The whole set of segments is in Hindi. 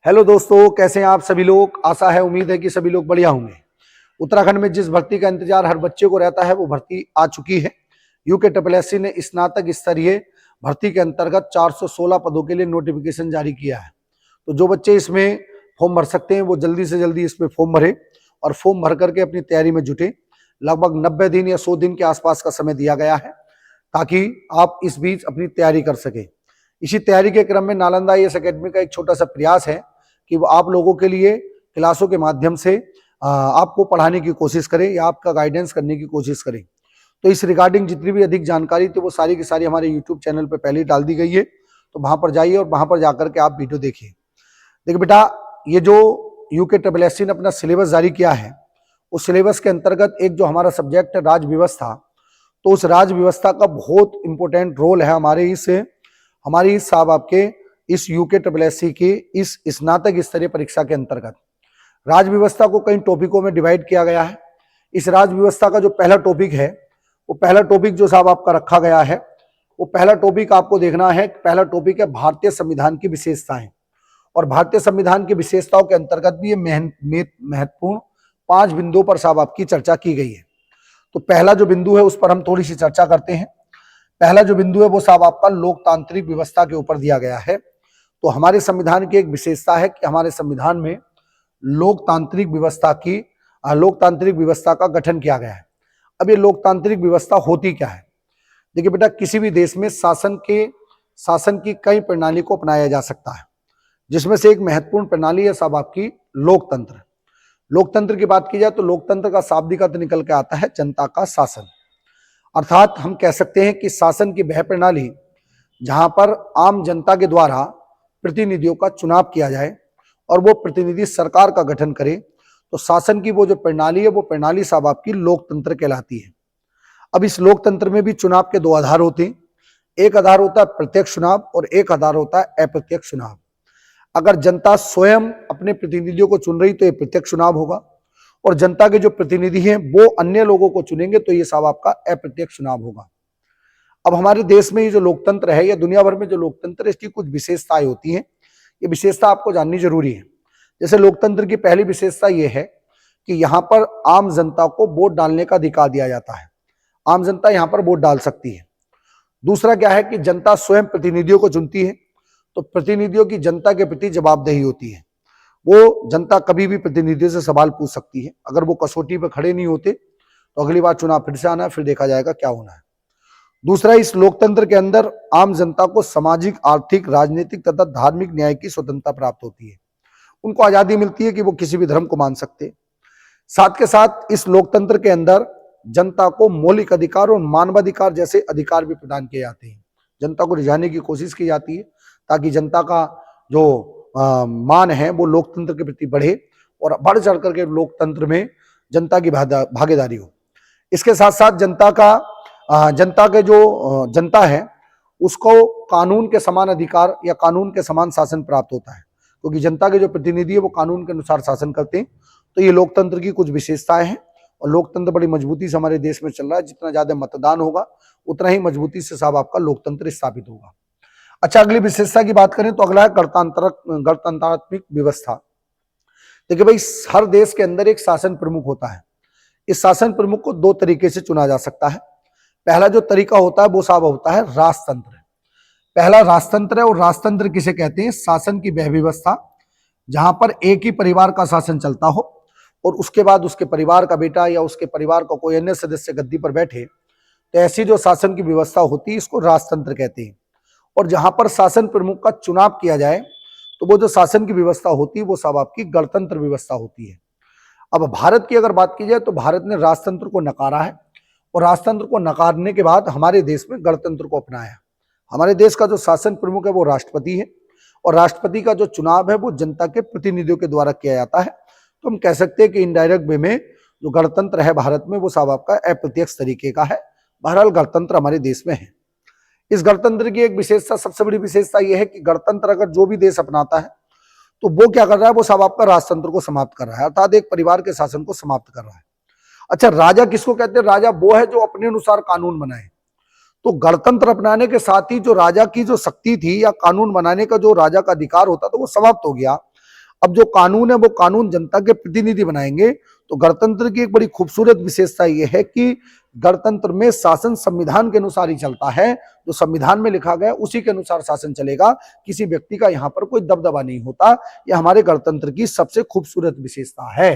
हेलो दोस्तों, कैसे हैं आप सभी लोग। आशा है, उम्मीद है कि सभी लोग बढ़िया होंगे। उत्तराखंड में जिस भर्ती का इंतजार हर बच्चे को रहता है वो भर्ती आ चुकी है। यूकेएससी ने स्नातक स्तरीय भर्ती के अंतर्गत 416 पदों के लिए नोटिफिकेशन जारी किया है। तो जो बच्चे इसमें फॉर्म भर सकते हैं वो जल्दी से जल्दी इसमें फॉर्म भरें और फॉर्म भर करके अपनी तैयारी में जुटे। लगभग 90 दिन या 100 दिन के आसपास का समय दिया गया है ताकि आप इस बीच अपनी तैयारी कर सकें। इसी तैयारी के क्रम में नालंदा IAS अकेडमी का एक छोटा सा प्रयास है कि वो आप लोगों के लिए क्लासों के माध्यम से आपको पढ़ाने की कोशिश करें या आपका गाइडेंस करने की कोशिश करें। तो इस रिगार्डिंग जितनी भी अधिक जानकारी थी वो सारी की सारी हमारे यूट्यूब चैनल पर पहले ही डाल दी गई है। तो वहां पर जाइए और वहां पर जाकर के आप वीडियो देखिए। देखिए बेटा, ये जो यूकेएससी ने अपना सिलेबस जारी किया है उस सिलेबस के अंतर्गत एक जो हमारा सब्जेक्ट है राज व्यवस्था, तो उस राज व्यवस्था का बहुत इंपॉर्टेंट रोल है हमारी साहब आपके इस यूकेएससी की इस स्नातक स्तरीय परीक्षा के अंतर्गत। राज व्यवस्था को कई टॉपिकों में डिवाइड किया गया है। इस राज व्यवस्था का जो पहला टॉपिक है वो पहला टॉपिक जो साहब आपका रखा गया है वो पहला टॉपिक आपको देखना है। पहला टॉपिक है भारतीय संविधान की विशेषताएं, और भारतीय संविधान की विशेषताओं के अंतर्गत भी ये महत्वपूर्ण 5 बिंदुओं पर साहब आपकी चर्चा की गई है। तो पहला जो बिंदु है उस पर हम थोड़ी सी चर्चा करते हैं। पहला जो बिंदु है वो साहब आपका लोकतांत्रिक व्यवस्था के ऊपर दिया गया है। तो हमारे संविधान की एक विशेषता है कि हमारे संविधान में लोकतांत्रिक व्यवस्था का गठन किया गया है। अब ये लोकतांत्रिक व्यवस्था होती क्या है? देखिए बेटा, किसी भी देश में शासन की कई प्रणाली को अपनाया जा सकता है, जिसमें से एक महत्वपूर्ण प्रणाली है साहब आपकी लोकतंत्र। लोकतंत्र की बात की जाए तो लोकतंत्र का शाब्दिक अर्थ निकल के आता है जनता का शासन। अर्थात हम कह सकते हैं कि शासन की वह प्रणाली जहां पर आम जनता के द्वारा प्रतिनिधियों का चुनाव किया जाए और वो प्रतिनिधि सरकार का गठन करे। तो शासन की वो जो प्रणाली है वो प्रणाली साहब आपकी लोकतंत्र कहलाती है। अब इस लोकतंत्र में भी चुनाव के 2 आधार होते हैं। एक आधार होता है प्रत्यक्ष चुनाव और एक आधार होता है अप्रत्यक्ष चुनाव। अगर जनता स्वयं अपने प्रतिनिधियों को चुन रही तो ये प्रत्यक्ष चुनाव होगा, और जनता के जो प्रतिनिधि हैं वो अन्य लोगों को चुनेंगे तो ये साहब आपका अप्रत्यक्ष चुनाव होगा। अब हमारे देश में ये जो लोकतंत्र है या दुनिया भर में जो लोकतंत्र है इसकी कुछ विशेषताएं होती हैं। ये विशेषता आपको जाननी जरूरी है। जैसे लोकतंत्र की पहली विशेषता ये है कि यहाँ पर आम जनता को वोट डालने का अधिकार दिया जाता है। आम जनता यहाँ पर वोट डाल सकती है। दूसरा क्या है कि जनता स्वयं प्रतिनिधियों को चुनती है, तो प्रतिनिधियों की जनता के प्रति जवाबदेही होती है। वो जनता कभी भी प्रतिनिधियों से सवाल पूछ सकती है। अगर वो कसौटी पर खड़े नहीं होते तो अगली बार चुनाव फिर से आना है, फिर देखा जाएगा क्या होना है। दूसरा, इस लोकतंत्र के अंदर आम जनता को सामाजिक, आर्थिक, राजनीतिक तथा धार्मिक न्याय की स्वतंत्रता प्राप्त होती है। उनको आजादी मिलती है कि वो किसी भी धर्म को मान सकते। साथ के साथ इस लोकतंत्र के अंदर जनता को मौलिक अधिकार और मानवाधिकार जैसे अधिकार भी प्रदान किए जाते हैं। जनता को रिझाने की कोशिश की जाती है ताकि जनता का जो मान है वो लोकतंत्र के प्रति बढ़े और बढ़ चढ़ करके लोकतंत्र में जनता की भागीदारी हो। इसके साथ साथ जनता है उसको कानून के समान अधिकार या कानून के समान शासन प्राप्त होता है, क्योंकि जनता के जो प्रतिनिधि है वो कानून के अनुसार शासन करते हैं। तो ये लोकतंत्र की कुछ विशेषताएं हैं, और लोकतंत्र बड़ी मजबूती से हमारे देश में चल रहा है। जितना ज्यादा मतदान होगा उतना ही मजबूती से साहब आपका लोकतंत्र स्थापित होगा। अच्छा, अगली विशेषता की बात करें तो अगला है गणतंत्रात्मक व्यवस्था। देखिए भाई, हर देश के अंदर एक शासन प्रमुख होता है। इस शासन प्रमुख को 2 तरीके से चुना जा सकता है। पहला जो तरीका होता है वो साहब होता है राजतंत्र। पहला राजतंत्र है, और राजतंत्र किसे कहते हैं? शासन की वह व्यवस्था जहां पर एक ही परिवार का शासन चलता हो और उसके बाद उसके परिवार का बेटा या उसके परिवार का कोई अन्य सदस्य गद्दी पर बैठे। तो ऐसी जो शासन की व्यवस्था होती है इसको राजतंत्र कहते हैं। और जहां पर शासन प्रमुख का चुनाव किया जाए तो वो जो शासन की व्यवस्था होती है वो सब आपकी गणतंत्र व्यवस्था होती है। अब भारत की अगर बात की जाए तो भारत ने राजतंत्र को नकारा है, और राजतंत्र को नकारने के बाद हमारे देश में गणतंत्र को अपनाया। हमारे देश का जो शासन प्रमुख है वो राष्ट्रपति है, और राष्ट्रपति का जो चुनाव है वो जनता के प्रतिनिधियों के द्वारा किया जाता है। तो हम कह सकते हैं कि इनडायरेक्ट वे में जो गणतंत्र है भारत में वो सब आपका अप्रत्यक्ष तरीके का है। बहरहाल गणतंत्र हमारे देश में है। इस गणतंत्र की एक विशेषता, सबसे बड़ी विशेषता यह है कि गणतंत्र अगर जो भी देश अपनाता है तो वो क्या कर रहा है? वो सब आपका राजतंत्र को समाप्त कर रहा है, अर्थात एक परिवार के शासन को समाप्त कर रहा है। अच्छा, राजा किसको कहते हैं? राजा वो है जो अपने अनुसार कानून बनाए। तो गणतंत्र अपनाने के साथ ही जो राजा की जो शक्ति थी या कानून बनाने का जो राजा का अधिकार होता था वो समाप्त हो गया। अब जो कानून है वो कानून जनता के प्रतिनिधि बनाएंगे। तो गणतंत्र की एक बड़ी खूबसूरत विशेषता यह है कि गणतंत्र में शासन संविधान के अनुसार ही चलता है। जो संविधान में लिखा गया उसी के अनुसार शासन चलेगा, किसी व्यक्ति का यहाँ पर कोई दबदबा नहीं होता। यह हमारे गणतंत्र की सबसे खूबसूरत विशेषता है।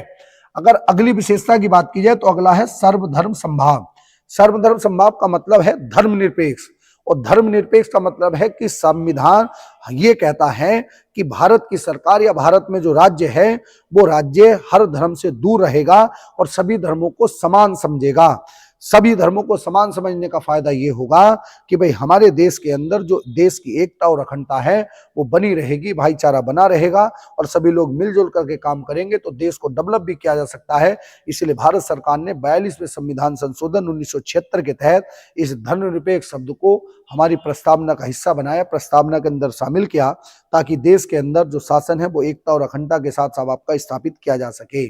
अगर अगली विशेषता की बात की जाए तो अगला है सर्वधर्म समभाव। सर्वधर्म समभाव का मतलब है धर्मनिरपेक्ष, और धर्मनिरपेक्ष का मतलब है कि संविधान ये कहता है कि भारत की सरकार या भारत में जो राज्य है वो राज्य हर धर्म से दूर रहेगा और सभी धर्मों को समान समझेगा। सभी धर्मों को समान समझने का फायदा ये होगा कि भाई हमारे देश के अंदर जो देश की एकता और अखंडता है वो बनी रहेगी, भाईचारा बना रहेगा और सभी लोग मिलजुल करके काम करेंगे तो देश को डेवलप भी किया जा सकता है। इसलिए भारत सरकार ने 42वें संविधान संशोधन 1976 के तहत इस धर्मनिरपेक्ष शब्द को हमारी प्रस्तावना का हिस्सा बनाया, प्रस्तावना के अंदर शामिल किया, ताकि देश के अंदर जो शासन है वो एकता और अखंडता के साथ साथ आपका स्थापित किया जा सके।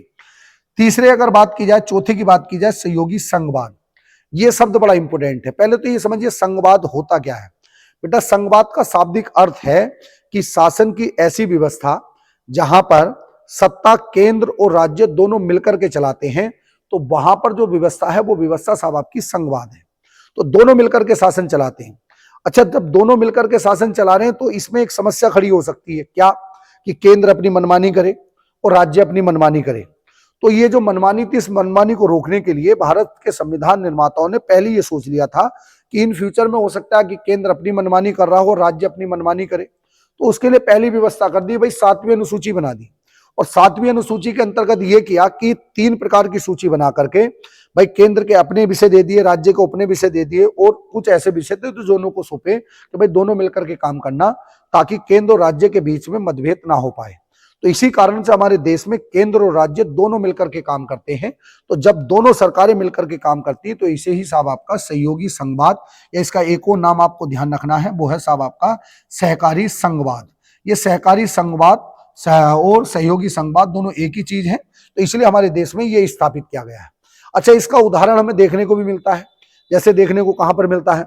तीसरे अगर बात की जाए, चौथे की बात की जाए, सहयोगी संघवाद। ये शब्द बड़ा इंपोर्टेंट है। पहले तो ये समझिए संघवाद होता क्या है। बेटा संघवाद का शाब्दिक अर्थ है कि शासन की ऐसी व्यवस्था जहां पर सत्ता केंद्र और राज्य दोनों मिलकर के चलाते हैं, तो वहां पर जो व्यवस्था है वो व्यवस्था साहब आपकी संघवाद है। तो दोनों मिलकर के शासन चलाते हैं। अच्छा, जब दोनों मिलकर के शासन चला रहे हैं तो इसमें एक समस्या खड़ी हो सकती है, क्या कि केंद्र अपनी मनमानी करे और राज्य अपनी मनमानी करे। तो ये जो मनमानी थी, इस मनमानी को रोकने के लिए भारत के संविधान निर्माताओं ने पहले ये सोच लिया था कि इन फ्यूचर में हो सकता है कि केंद्र अपनी मनमानी कर रहा हो, राज्य अपनी मनमानी करे। तो उसके लिए पहली व्यवस्था कर दी, भाई 7वीं अनुसूची बना दी। और 7वीं अनुसूची के अंतर्गत ये किया कि 3 प्रकार की सूची बना करके भाई केंद्र के अपने विषय दे दिए, राज्य को अपने विषय दे दिए, और कुछ ऐसे विषय थे जो दोनों को सौंपे कि भाई दोनों मिलकर के काम करना, ताकि केंद्र और राज्य के बीच में मतभेद ना हो पाए। तो इसी कारण से हमारे देश में केंद्र और राज्य दोनों मिलकर के काम करते हैं। तो जब दोनों सरकारें मिलकर के काम करती है तो इसे ही साहब आपका सहयोगी संघवाद, या इसका एक और नाम आपको ध्यान रखना है, वो है साहब आपका सहकारी संघवाद। ये सहकारी संघवाद और सहयोगी संघवाद दोनों एक ही चीज है, तो इसलिए हमारे देश में ये स्थापित किया गया है। अच्छा, इसका उदाहरण हमें देखने को भी मिलता है। जैसे देखने को कहां पर मिलता है,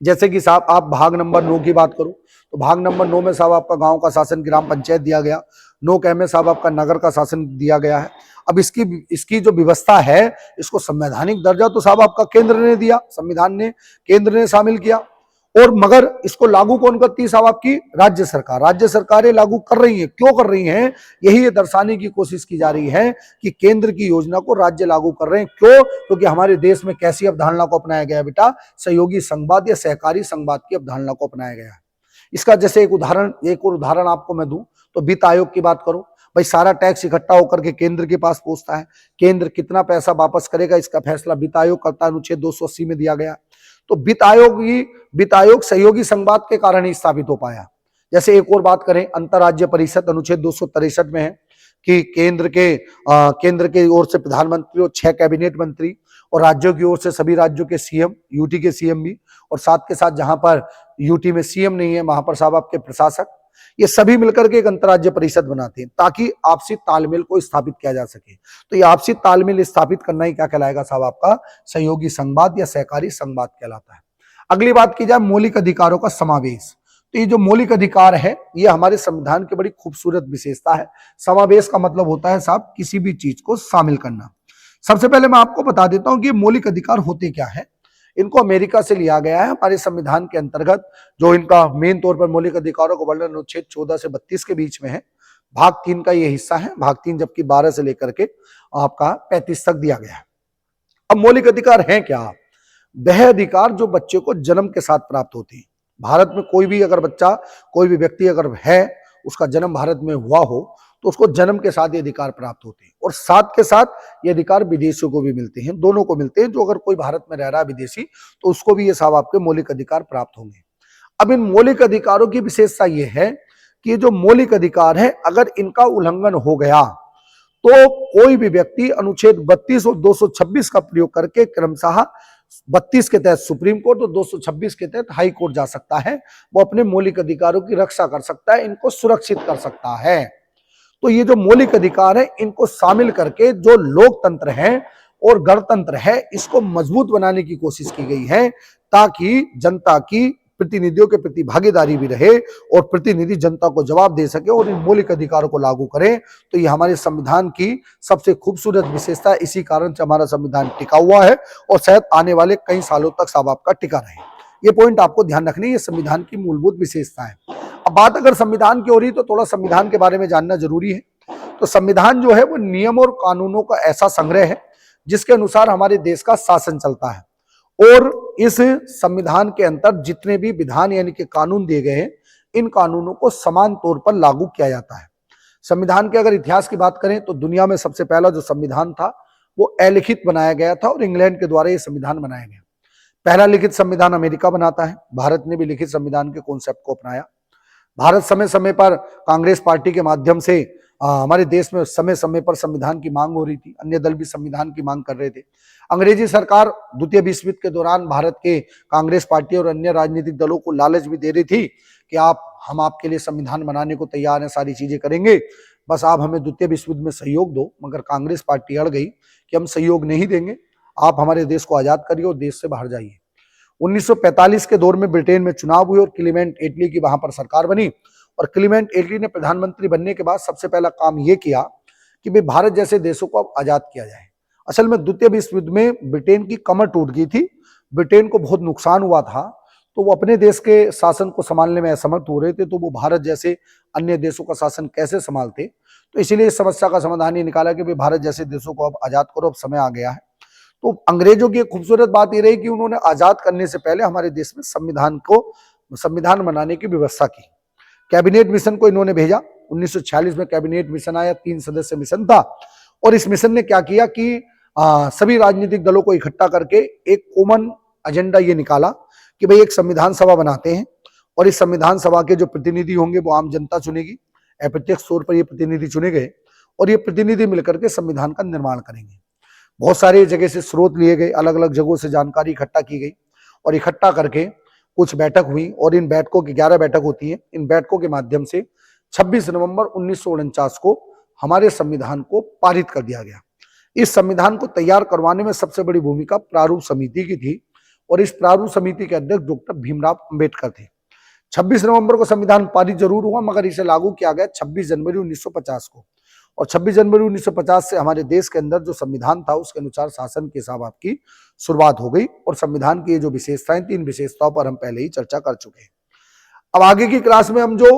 जैसे कि साहब आप भाग नंबर 9 की बात करो तो भाग नंबर 9 में साहब आपका गांव का शासन ग्राम पंचायत दिया गया। 9 क में साहब आपका नगर का शासन दिया गया है। अब इसकी जो व्यवस्था है, इसको संवैधानिक दर्जा तो साहब आपका केंद्र ने दिया, संविधान ने केंद्र ने शामिल किया, और मगर इसको लागू कौन करती है साहब आपकी राज्य सरकार। राज्य सरकारें लागू कर रही हैं। क्यों कर रही हैं, यही ये दर्शाने की कोशिश की जा रही है कि केंद्र की योजना को राज्य लागू कर रहे हैं। क्यों, क्योंकि हमारे देश में कैसी अवधारणा को अपनाया गया है बेटा, सहयोगी संघवाद या सहकारी संघवाद की अवधारणा को अपनाया गया है। इसका जैसे एक और उदाहरण आपको मैं दूं तो वित्त आयोग की बात करो। भाई सारा टैक्स इकट्ठा होकर के केंद्र के पास पहुंचता है, केंद्र कितना पैसा वापस करेगा इसका फैसला वित्त आयोग करता है, अनुच्छेद 280 में दिया गया। तो वित्त आयोग सहयोगी संघवाद के कारण ही स्थापित हो पाया। जैसे एक और बात करें, अंतरराज्य परिषद अनुच्छेद 263 में है कि केंद्र के ओर से प्रधानमंत्री और 6 कैबिनेट मंत्री, और राज्यों की ओर से सभी राज्यों के सीएम, यूटी के सीएम भी, और साथ के साथ जहां पर यूटी में सीएम नहीं है वहां पर साहब आपके प्रशासक, ये सभी मिलकर के एक अंतरराज्य परिषद बनाते हैं ताकि आपसी तालमेल को स्थापित किया जा सके। तो ये आपसी तालमेल स्थापित करना ही क्या कहलाएगा साहब आपका सहयोगी संघवाद या सहकारी संघवाद कहलाता है। अगली बात की जाए मौलिक अधिकारों का समावेश। तो ये जो मौलिक अधिकार है ये हमारे संविधान की बड़ी खूबसूरत विशेषता है। समावेश का मतलब होता है साहब किसी भी चीज को शामिल करना। सबसे पहले मैं आपको बता देता हूं कि मौलिक अधिकार होते क्या है। इनको अमेरिका से लिया गया है हमारे संविधान के अंतर्गत। जो इनका मेन तौर पर मौलिक अधिकारों का वर्णन अनुच्छेद 14 से 32 के बीच में है। भाग 3 का ये हिस्सा है, भाग 3 जबकि 12 से लेकर के आपका 35 तक दिया गया है। अब मौलिक अधिकार हैं क्या? वह अधिकार जो बच्चे को जन्म के साथ प्राप्त होते हैं। भारत में कोई भी अगर बच्चा, कोई भी व्यक्ति अगर है, उसका जन्म भारत में हुआ हो तो उसको जन्म के साथ ये अधिकार प्राप्त होते हैं, और साथ के साथ ये अधिकार विदेशियों को भी मिलते हैं, दोनों को मिलते हैं। जो अगर कोई भारत में रह रहा है विदेशी तो उसको भी ये साहब आपके मौलिक अधिकार प्राप्त होंगे। अब इन मौलिक अधिकारों की विशेषता ये है कि ये जो मौलिक अधिकार है अगर इनका उल्लंघन हो गया तो कोई भी व्यक्ति अनुच्छेद 32 और 226 का प्रयोग करके क्रमशः 32 के तहत सुप्रीम कोर्ट और 226 के तहत हाई कोर्ट जा सकता है। वो अपने मौलिक अधिकारों की रक्षा कर सकता है, इनको सुरक्षित कर सकता है। तो ये जो मौलिक अधिकार है इनको शामिल करके जो लोकतंत्र है और गणतंत्र है इसको मजबूत बनाने की कोशिश की गई है, ताकि जनता की प्रतिनिधियों के प्रति भागीदारी भी रहे और प्रतिनिधि जनता को जवाब दे सके और इन मौलिक अधिकारों को लागू करें। तो ये हमारे संविधान की सबसे खूबसूरत विशेषता है। इसी कारण से हमारा संविधान टिका हुआ है और शायद आने वाले कई सालों तक साहब आपका टिका रहे। ये पॉइंट आपको ध्यान रखनी है, ये संविधान की मूलभूत विशेषता है। अब बात अगर संविधान की हो रही तो थोड़ा संविधान के बारे में जानना जरूरी है। तो संविधान जो है वो नियम और कानूनों का ऐसा संग्रह है जिसके अनुसार हमारे देश का शासन चलता है और इस संविधान के अंतर जितने भी विधान यानी कि कानून दिए गए हैं, इन कानूनों को समान तौर पर लागू किया जाता है। संविधान के अगर इतिहास की बात करें तो दुनिया में सबसे पहला जो संविधान था वो अलिखित बनाया गया था और इंग्लैंड के द्वारा यह संविधान बनाया गया। पहला लिखित संविधान अमेरिका बनाता है। भारत ने भी लिखित संविधान के कॉन्सेप्ट को अपनाया। भारत समय समय पर कांग्रेस पार्टी के माध्यम से हमारे देश में समय समय पर संविधान की मांग हो रही थी, अन्य दल भी संविधान की मांग कर रहे थे। अंग्रेजी सरकार द्वितीय विश्व युद्ध के दौरान भारत के कांग्रेस पार्टी और अन्य राजनीतिक दलों को लालच भी दे रही थी कि हम आपके लिए संविधान बनाने को तैयार हैं, सारी चीजें करेंगे, बस आप हमें द्वितीय विश्व युद्ध में सहयोग दो। मगर कांग्रेस पार्टी अड़ गई कि हम सहयोग नहीं देंगे, आप हमारे देश को आजाद करिए और देश से बाहर जाइए। 1945 के दौर में ब्रिटेन में चुनाव हुए और क्लीमेंट एटली की वहां पर सरकार बनी और क्लीमेंट एटली ने प्रधानमंत्री बनने के बाद सबसे पहला काम यह किया कि भाई भारत जैसे देशों को अब आजाद किया जाए। असल में द्वितीय विश्व युद्ध में ब्रिटेन की कमर टूट गई थी, ब्रिटेन को बहुत नुकसान हुआ था, तो वो अपने देश के शासन को संभालने में असमर्थ हो रहे थे, तो वो भारत जैसे अन्य देशों का शासन कैसे संभालते। तो इसीलिए इस समस्या का समाधान ये निकाला कि भाई भारत जैसे देशों को अब आजाद करो, अब समय आ गया है। तो अंग्रेजों की एक खूबसूरत बात यह रही कि उन्होंने आजाद करने से पहले हमारे देश में संविधान बनाने की व्यवस्था की। कैबिनेट मिशन को इन्होंने भेजा। 1946 में कैबिनेट मिशन आया, 3 सदस्य मिशन था और इस मिशन ने क्या किया कि सभी राजनीतिक दलों को इकट्ठा करके एक कॉमन एजेंडा ये निकाला कि भाई एक संविधान सभा बनाते हैं और इस संविधान सभा के जो प्रतिनिधि होंगे वो आम जनता चुनेगी। अप्रत्यक्ष तौर पर ये प्रतिनिधि चुने गए और ये प्रतिनिधि मिलकर के संविधान का निर्माण करेंगे। बहुत सारे जगह से स्रोत लिए गए, अलग अलग जगहों से जानकारी इकट्ठा की गई और इकट्ठा करके कुछ बैठक हुई और इन बैठकों की 11 बैठक होती है। इन बैठकों के माध्यम से 26 नवंबर 1949 को हमारे संविधान को पारित कर दिया गया। इस संविधान को तैयार करवाने में सबसे बड़ी भूमिका प्रारूप समिति की थी और इस प्रारूप समिति के अध्यक्ष डॉक्टर भीमराव अंबेडकर थे। 26 नवंबर को संविधान पारित जरूर हुआ मगर इसे लागू किया गया 26 जनवरी 1950 को और 26 जनवरी 1950 से हमारे देश के अंदर जो संविधान था उसके अनुसार शासन के हिसाब आपकी शुरुआत हो गई और संविधान की जो विशेषताएं, 3 विशेषताओं पर हम पहले ही चर्चा कर चुके हैं। अब आगे की क्लास में हम जो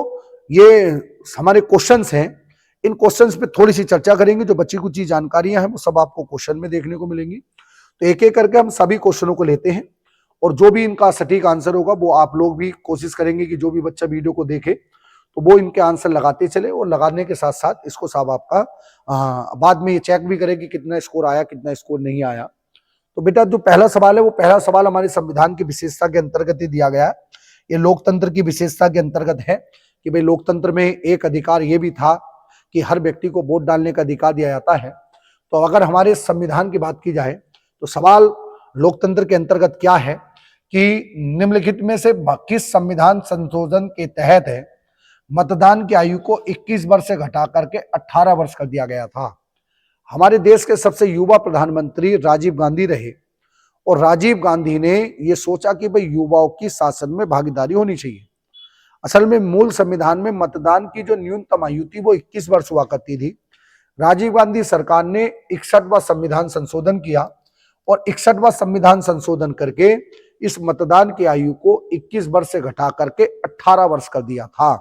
ये हमारे क्वेश्चंस हैं, इन क्वेश्चंस पे थोड़ी सी चर्चा करेंगे। जो बची कुछ जानकारियां हैं वो सब आपको क्वेश्चन में देखने को मिलेंगी। तो एक एक करके हम सभी क्वेश्चनों को लेते हैं और जो भी इनका सटीक आंसर होगा वो आप लोग भी कोशिश करेंगे कि जो भी बच्चा वीडियो को देखे तो वो इनके आंसर लगाते चले और लगाने के साथ साथ इसको साहब आपका बाद में ये चेक भी करे कि कितना स्कोर आया, कितना स्कोर नहीं आया। तो बेटा जो पहला सवाल है वो पहला सवाल हमारे संविधान की विशेषता के अंतर्गत ही दिया गया है। ये लोकतंत्र की विशेषता के अंतर्गत है कि भाई लोकतंत्र में एक अधिकार ये भी था कि हर व्यक्ति को वोट डालने का अधिकार दिया जाता है। तो अगर हमारे संविधान की बात की जाए तो सवाल लोकतंत्र के अंतर्गत क्या है कि निम्नलिखित में से किस संविधान संशोधन के तहत है मतदान की आयु को 21 वर्ष से घटा करके 18 वर्ष कर दिया गया था। हमारे देश के सबसे युवा प्रधानमंत्री राजीव गांधी रहे और राजीव गांधी ने यह सोचा कि भाई युवाओं की शासन में भागीदारी होनी चाहिए। असल में मूल संविधान में मतदान की जो न्यूनतम आयु थी वो 21 वर्ष हुआ करती थी। राजीव गांधी सरकार ने 61वां संविधान संशोधन किया और 61वां संविधान संशोधन करके इस मतदान की आयु को 21 वर्ष से घटा करके 18 वर्ष कर दिया था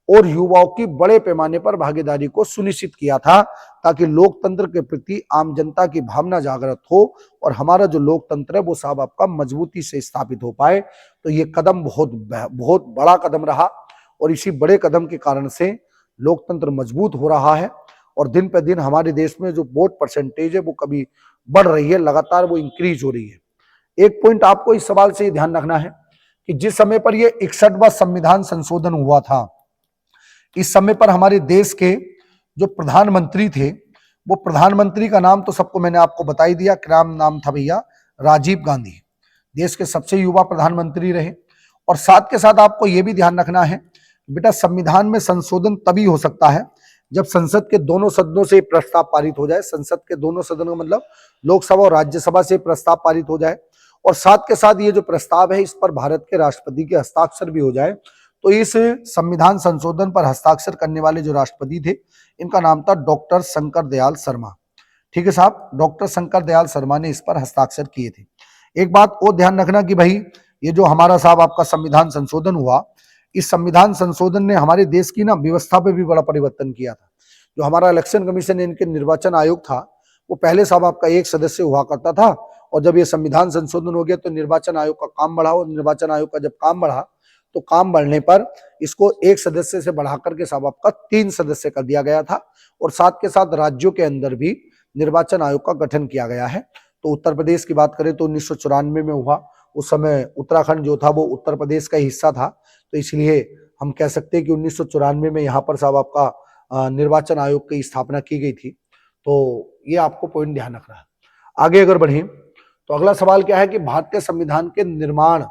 और युवाओं की बड़े पैमाने पर भागीदारी को सुनिश्चित किया था ताकि लोकतंत्र के प्रति आम जनता की भावना जागृत हो और हमारा जो लोकतंत्र है वो साहब आपका मजबूती से स्थापित हो पाए। तो ये कदम बहुत बड़ा कदम रहा और इसी बड़े कदम के कारण से लोकतंत्र मजबूत हो रहा है और दिन पे दिन हमारे देश में जो वोट परसेंटेज है वो कभी बढ़ रही है, लगातार वो इंक्रीज हो रही है। एक पॉइंट आपको इस सवाल से ध्यान रखना है कि जिस समय पर ये 61वां संविधान संशोधन हुआ था, इस समय पर हमारे देश के जो प्रधानमंत्री थे वो प्रधानमंत्री का नाम तो सबको मैंने आपको बता ही दिया, क्या नाम था भैया, राजीव गांधी। देश के सबसे युवा प्रधानमंत्री रहे और साथ के साथ आपको यह भी ध्यान रखना है बेटा संविधान में संशोधन तभी हो सकता है जब संसद के दोनों सदनों से प्रस्ताव पारित हो जाए। संसद के दोनों सदनों का मतलब लोकसभा और राज्यसभा से प्रस्ताव पारित हो जाए और साथ के साथ ये जो प्रस्ताव है इस पर भारत के राष्ट्रपति के हस्ताक्षर भी हो जाए। तो इस संविधान संशोधन पर हस्ताक्षर करने वाले जो राष्ट्रपति थे इनका नाम था डॉक्टर शंकर दयाल शर्मा। ठीक है साहब, डॉक्टर शंकर दयाल शर्मा ने इस पर हस्ताक्षर किए थे। एक बात और ध्यान रखना कि भाई ये जो हमारा साहब आपका संविधान संशोधन हुआ, इस संविधान संशोधन ने हमारे देश की ना व्यवस्था पे भी बड़ा परिवर्तन किया था। जो हमारा इलेक्शन कमीशन इनके निर्वाचन आयोग था वो पहले साहब आपका एक सदस्य हुआ करता था, और जब ये संविधान संशोधन हो गया तो निर्वाचन आयोग का काम बढ़ा, और निर्वाचन आयोग का जब काम बढ़ा तो काम बढ़ने पर इसको एक सदस्य से बढ़ा करके साहब आपका 3 सदस्य कर दिया गया था, और साथ के साथ राज्यों के अंदर भी निर्वाचन आयोग का गठन किया गया है। तो उत्तर प्रदेश की बात करें तो 1994 में हुआ, उस समय उत्तराखंड जो था वो उत्तर प्रदेश का हिस्सा था, तो इसलिए हम कह सकते हैं कि 1994 में यहाँ पर साहब आपका निर्वाचन आयोग की स्थापना की गई थी। तो ये आपको पॉइंट ध्यान रखना है। आगे अगर बढ़े तो अगला सवाल क्या है कि भारतीय संविधान के निर्माण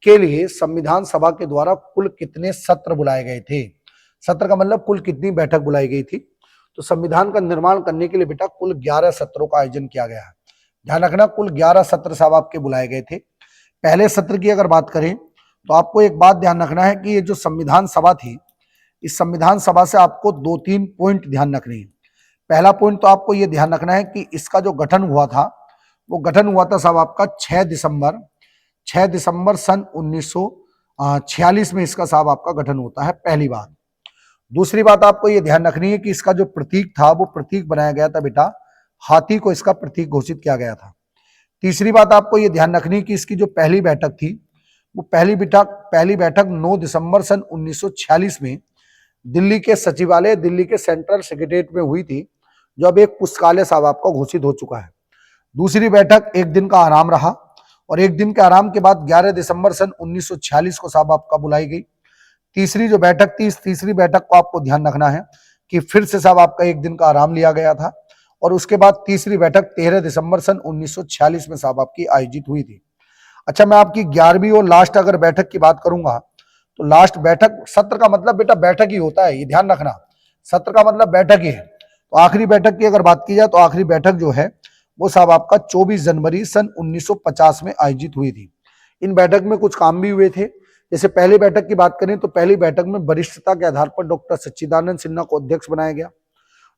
के लिए संविधान सभा के द्वारा कुल कितने सत्र बुलाए गए थे। सत्र का मतलब कुल कितनी बैठक बुलाई गई थी। तो संविधान का निर्माण करने के लिए बेटा कुल 11 सत्रों का आयोजन किया गया है। ध्यान रखना, कुल 11 सत्र साहब आपके बुलाए गए थे। पहले सत्र की अगर बात करें तो आपको एक बात ध्यान रखना है कि ये जो संविधान सभा थी, इस संविधान सभा से आपको 2-3 पॉइंट ध्यान रखने हैं। पहला पॉइंट तो आपको ये ध्यान रखना है कि इसका जो गठन हुआ था वो गठन हुआ था साहब आपका 6 दिसंबर सन 1946 में इसका साहब आपका गठन होता है, पहली बात। दूसरी बात आपको ये ध्यान रखनी है कि इसका जो प्रतीक था वो प्रतीक बनाया गया था बेटा, हाथी को इसका प्रतीक घोषित किया गया था। तीसरी बात आपको ये ध्यान रखनी है कि इसकी जो पहली बैठक थी वो पहली बैठक 9 दिसंबर सन 1946 में दिल्ली के सचिवालय, दिल्ली के सेंट्रल सेक्रेटेरिएट में हुई थी, जो अब एक पुस्तकालय साहब आपका घोषित हो चुका है। दूसरी बैठक एक दिन का आराम रहा, और एक दिन के आराम के बाद 11 दिसंबर सन 1946 को साहब आपका बुलाई गई। तीसरी जो बैठक थी, इस तीसरी बैठक को आपको ध्यान रखना है कि फिर से साहब आपका एक दिन का आराम लिया गया था, और उसके बाद तीसरी बैठक 13 दिसंबर सन 1946 में साहब आपकी आयोजित हुई थी। अच्छा, मैं आपकी 11वीं और लास्ट अगर बैठक की बात करूंगा तो लास्ट बैठक, सत्र का मतलब बेटा बैठक ही होता है, ये ध्यान रखना, सत्र का मतलब बैठक ही है। तो आखिरी बैठक की अगर बात की जाए तो आखिरी बैठक जो है वो साहब आपका 24 जनवरी सन 1950 में आयोजित हुई थी। इन बैठक में कुछ काम भी हुए थे। जैसे पहली बैठक की बात करें तो पहली बैठक में वरिष्ठता के आधार पर डॉक्टर सच्चिदानंद सिन्हा को अध्यक्ष बनाया गया।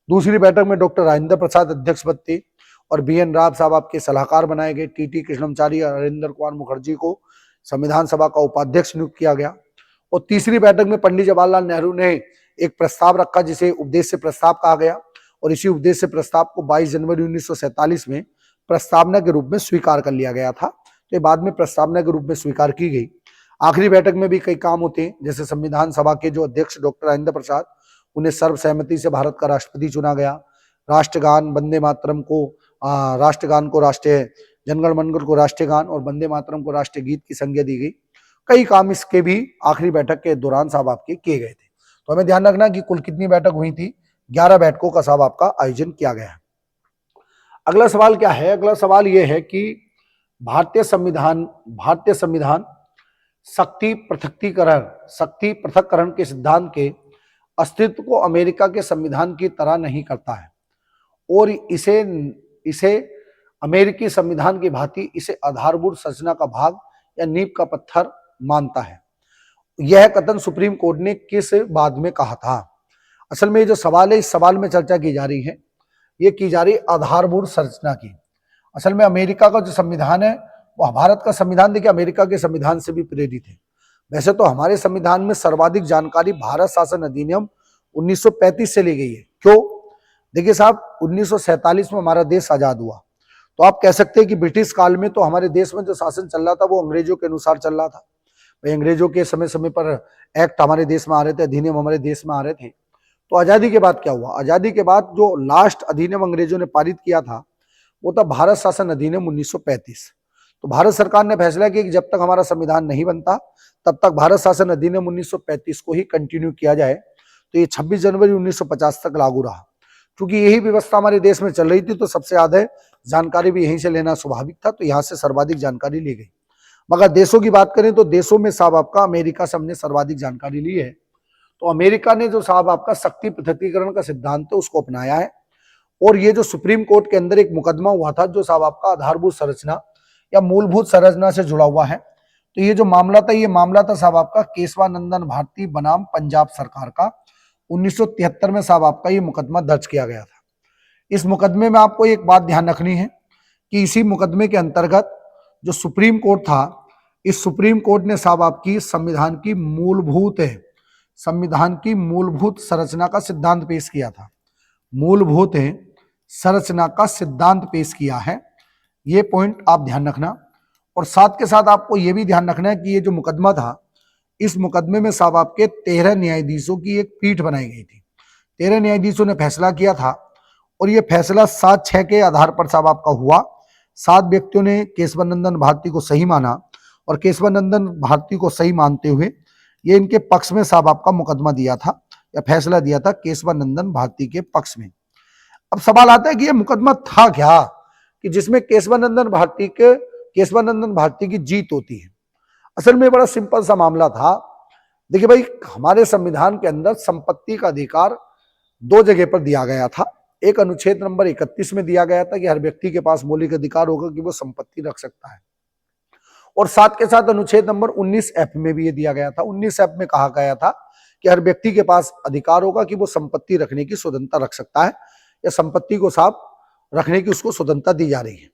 दूसरी बैठक में डॉक्टर राजेंद्र प्रसाद अध्यक्ष बनते और BN राव साहब आपके सलाहकार बनाए गए। TT कृष्णमाचारी और हरेंद्र कुमार मुखर्जी को संविधान सभा का उपाध्यक्ष नियुक्त किया गया। और तीसरी बैठक में पंडित जवाहरलाल नेहरू ने एक प्रस्ताव रखा जिसे उपदेश से प्रस्ताव कहा गया, और इसी उपदेश से प्रस्ताव को 22 जनवरी 1947 में प्रस्तावना के रूप में स्वीकार कर लिया गया था। तो बाद में प्रस्तावना के रूप में स्वीकार की गई। आखिरी बैठक में भी कई काम होते हैं, जैसे संविधान सभा के जो अध्यक्ष डॉक्टर राजेंद्र प्रसाद, उन्हें सर्वसहमति से भारत का राष्ट्रपति चुना गया। राष्ट्रगान वंदे मातरम को राष्ट्रगान को राष्ट्रीय, जनगण मनगढ़ को राष्ट्रीय गान और वंदे मातरम को राष्ट्रीय गीत की संज्ञा दी गई। कई काम इसके भी आखिरी बैठक के दौरान साहब आपके किए गए थे। तो हमें ध्यान रखना कि कुल कितनी बैठक हुई थी, 11 बैठकों का साहब आपका आयोजन किया गया है। अगला सवाल क्या है, अगला सवाल यह है कि भारतीय संविधान शक्ति पृथक्करण के सिद्धांत के अस्तित्व को अमेरिका के संविधान की तरह नहीं करता है, और इसे अमेरिकी संविधान की भांति इसे आधारभूत संरचना का भाग या नींव का पत्थर मानता है। यह कथन सुप्रीम कोर्ट ने किस बाद में कहा था। असल में ये जो सवाल है, इस सवाल में चर्चा की जा रही है, ये की जा रही आधारभूत संरचना की। असल में अमेरिका का जो संविधान है वो भारत का संविधान देखिए अमेरिका के संविधान से भी प्रेरित है। वैसे तो हमारे संविधान में सर्वाधिक जानकारी भारत शासन अधिनियम 1935 से ली गई है। क्यों? देखिए साहब, 1947 में हमारा देश आजाद हुआ, तो आप कह सकते हैं कि ब्रिटिश काल में तो हमारे देश में जो शासन चल रहा था वो अंग्रेजों के अनुसार चल रहा था। भाई अंग्रेजों के समय समय पर एक्ट हमारे देश में आ रहे थे, अधिनियम हमारे देश में आ रहे थे। तो आजादी के बाद क्या हुआ, आजादी के बाद जो लास्ट अधिनियम अंग्रेजों ने पारित किया था वो था भारत शासन अधिनियम 1935। तो भारत सरकार ने फैसला किया कि जब तक हमारा संविधान नहीं बनता तब तक भारत शासन अधिनियम 1935 को ही कंटिन्यू किया जाए। तो ये 26 जनवरी 1950 तक लागू रहा। क्योंकि यही व्यवस्था हमारे देश में चल रही थी तो सबसे ज्यादा जानकारी भी यहीं से लेना स्वाभाविक था, तो यहाँ से सर्वाधिक जानकारी ली गई। मगर देशों की बात करें तो देशों में साहब आपका अमेरिका से हमने सर्वाधिक जानकारी ली है। तो अमेरिका ने जो साहब आपका शक्ति पृथक्करण का सिद्धांत है उसको अपनाया है, और ये जो सुप्रीम कोर्ट के अंदर एक मुकदमा हुआ था जो साहब आपका आधारभूत संरचना या मूलभूत संरचना से जुड़ा हुआ है। तो ये जो मामला था, ये मामला था साहब आपका केशवानंदन भारती बनाम पंजाब सरकार का। 1973 में साहब आपका ये मुकदमा दर्ज किया गया था। इस मुकदमे में आपको एक बात ध्यान रखनी है कि इसी मुकदमे के अंतर्गत जो सुप्रीम कोर्ट था, इस सुप्रीम कोर्ट ने साहब आपकी संविधान की मूलभूत संरचना का सिद्धांत पेश किया था। मूलभूत संरचना का सिद्धांत पेश किया है, ये पॉइंट आप ध्यान रखना। और साथ के साथ आपको यह भी ध्यान रखना है कि ये जो मुकदमा था, इस मुकदमे में साहब आपके 13 न्यायाधीशों की एक पीठ बनाई गई थी। 13 न्यायाधीशों ने फैसला किया था और ये फैसला 7-6 के आधार पर साहब आपका हुआ। 7 व्यक्तियों ने केशवानंदन भारती को सही माना और केशवानंदन भारती को सही मानते हुए ये इनके पक्ष में साहब आपका मुकदमा दिया था या फैसला दिया था केशवानंदन भारती के पक्ष में। अब सवाल आता है कि ये मुकदमा था क्या कि जिसमें केशवानंदन भारती की जीत होती है। असल में बड़ा सिंपल सा मामला था। देखिए भाई, हमारे संविधान के अंदर संपत्ति का अधिकार 2 जगह पर दिया गया था। एक अनुच्छेद नंबर 31 में दिया गया था कि हर व्यक्ति के पास मौलिक अधिकार होगा कि वो संपत्ति रख सकता है, और साथ के साथ अनुच्छेद नंबर 19F में भी ये दिया गया था। 19F में कहा गया था कि हर व्यक्ति के पास अधिकार होगा कि वो संपत्ति रखने की स्वतंत्रता रख सकता है या संपत्ति को साफ रखने की उसको स्वतंत्रता दी जा रही है।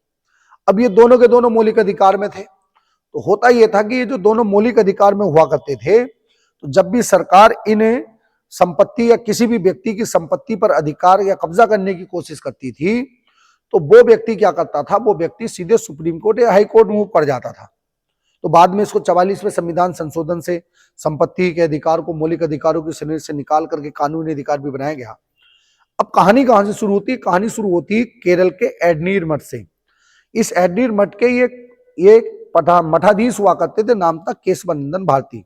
अब ये दोनों के दोनों मौलिक अधिकार में थे। तो होता यह था कि ये जो दोनों मौलिक अधिकार में हुआ करते थे, तो जब भी सरकार इन संपत्ति या किसी भी व्यक्ति की संपत्ति पर अधिकार या कब्जा करने की कोशिश करती थी, तो वो व्यक्ति क्या करता था, वो व्यक्ति सीधे सुप्रीम कोर्ट या हाई कोर्ट मूव कर जाता था। तो बाद में इसको 44वें संविधान संशोधन से संपत्ति के अधिकार को मौलिक अधिकारों की श्रेणी से निकाल करके कानूनी अधिकार भी बनाया गया। अब कहानी कहां से शुरू होती है? कहानी शुरू होती है केरल के एडनीर मठ से। इस एडनीर मठ के ये मठाधीश हुआ करते थे, नाम था केशवानंदन भारती।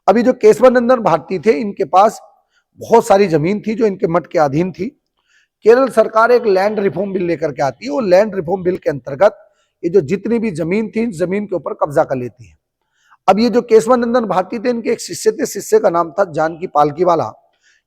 अभी जो केशवानंदन भारती थे, इनके पास बहुत सारी जमीन थी जो इनके मठ के अधीन थी। केरल सरकार एक लैंड रिफॉर्म बिल लेकर के आती है। वो लैंड रिफॉर्म बिल के अंतर्गत ये जो जितनी भी जमीन थी, जमीन के ऊपर कब्जा कर लेती है। अब ये जो केशवानंदन भारती थे, इनके एक शिष्य थे, शिष्य का नाम था जानकी पालकीवाला।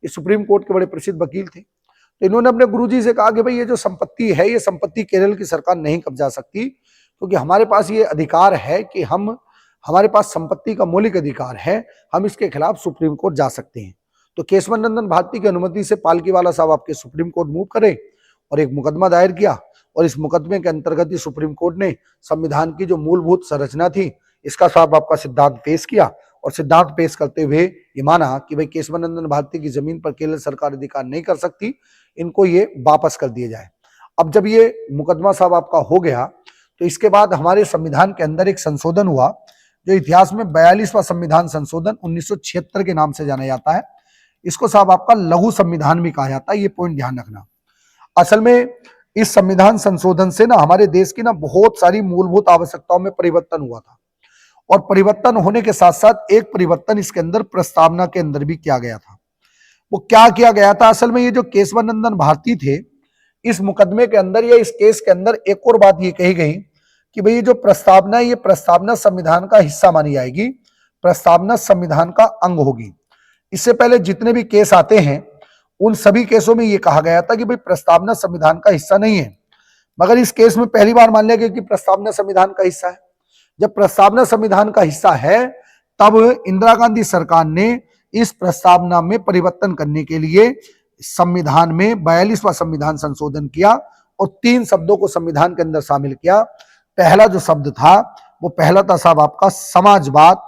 ये सुप्रीम कोर्ट के बड़े प्रसिद्ध वकील थे। तो इन्होंने अपने गुरुजी से कहा कि भाई ये जो संपत्ति है, ये संपत्ति केरल की सरकार नहीं कब्जा सकती, क्योंकि हमारे पास ये अधिकार है कि हमारे पास संपत्ति का मौलिक अधिकार है, हम इसके खिलाफ सुप्रीम कोर्ट जा सकते हैं। तो केशवानंदन भारती की अनुमति से पालकीवाला साहब आपके सुप्रीम कोर्ट मूव करे और एक मुकदमा दायर किया, और इस मुकदमे के अंतर्गत ही सुप्रीम कोर्ट ने संविधान की जो मूलभूत संरचना थी, इसका साहब आपका सिद्धांत पेश किया, और सिद्धांत पेश करते हुए ये माना कि भाई केशवानंदन भारती की जमीन पर केरल सरकार अधिकार नहीं कर सकती, इनको ये वापस कर दिया जाए। अब जब ये मुकदमा साहब आपका हो गया, तो इसके बाद हमारे संविधान के अंदर एक संशोधन हुआ, जो इतिहास में 42वां संविधान संशोधन 1976 के नाम से जाना जाता है। इसको साहब आपका लघु संविधान भी कहा जाता है। ये पॉइंट ध्यान रखना। असल में इस संविधान संशोधन से ना हमारे देश की ना बहुत सारी मूलभूत आवश्यकताओं में परिवर्तन हुआ था, और परिवर्तन होने के साथ साथ एक परिवर्तन इसके अंदर प्रस्तावना के अंदर भी किया गया था। वो क्या किया गया था? असल में ये जो केशवानंदन भारती थे, इस मुकदमे के अंदर या इस केस के अंदर एक और बात ये कही गई कि भाई ये जो प्रस्तावना है, ये प्रस्तावना संविधान का हिस्सा मानी जाएगी, प्रस्तावना संविधान का अंग होगी। इससे पहले जितने भी केस आते हैं, उन सभी केसों में ये कहा गया था कि भाई प्रस्तावना संविधान का हिस्सा नहीं है, मगर इस केस में पहली बार मान लिया गया कि प्रस्तावना संविधान का हिस्सा है। जब प्रस्तावना संविधान का हिस्सा है, तब इंदिरा गांधी सरकार ने इस प्रस्तावना में परिवर्तन करने के लिए संविधान में 42वां संविधान संशोधन किया और 3 शब्दों को संविधान के अंदर शामिल किया। पहला जो शब्द था, वो पहला था साहब आपका समाजवाद।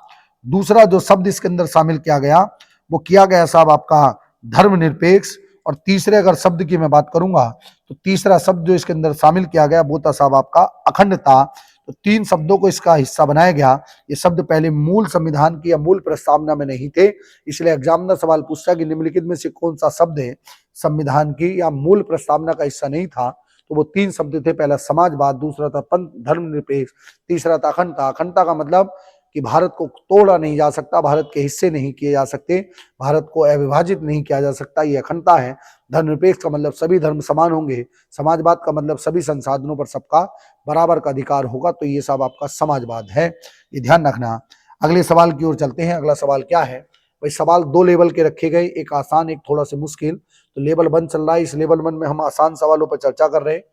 दूसरा जो शब्द इसके अंदर शामिल किया गया, वो किया गया साहब आपका धर्मनिरपेक्ष। और तीसरे अगर शब्द की मैं बात करूंगा, तो तीसरा शब्द जो इसके अंदर शामिल किया गया, वो था साहब आपका अखंडता। तो 3 शब्दों को इसका हिस्सा बनाया गया। ये शब्द पहले मूल संविधान की या मूल प्रस्तावना में नहीं थे, इसलिए एग्जामिनर सवाल पूछता है कि निम्नलिखित में से कौन सा शब्द है संविधान की या मूल प्रस्तावना का हिस्सा नहीं था। तो वो 3 शब्द थे, पहला समाजवाद, दूसरा था पंथ धर्मनिरपेक्ष, तीसरा था अखंडता। अखंडता का मतलब कि भारत को तोड़ा नहीं जा सकता, भारत के हिस्से नहीं किए जा सकते, भारत को अविभाजित नहीं किया जा सकता, ये अखंडता है। धर्मनिरपेक्ष का मतलब सभी धर्म समान होंगे। समाजवाद का मतलब सभी संसाधनों पर सबका बराबर का अधिकार होगा। तो ये सब आपका समाजवाद है, ये ध्यान रखना। अगले सवाल की ओर चलते हैं। अगला सवाल क्या है भाई? सवाल 2 लेवल के रखे गए, एक आसान एक थोड़ा सा मुश्किल। तो लेवल 1 चल रहा है, इस लेवल 1 में हम आसान सवालों पर चर्चा कर रहे हैं।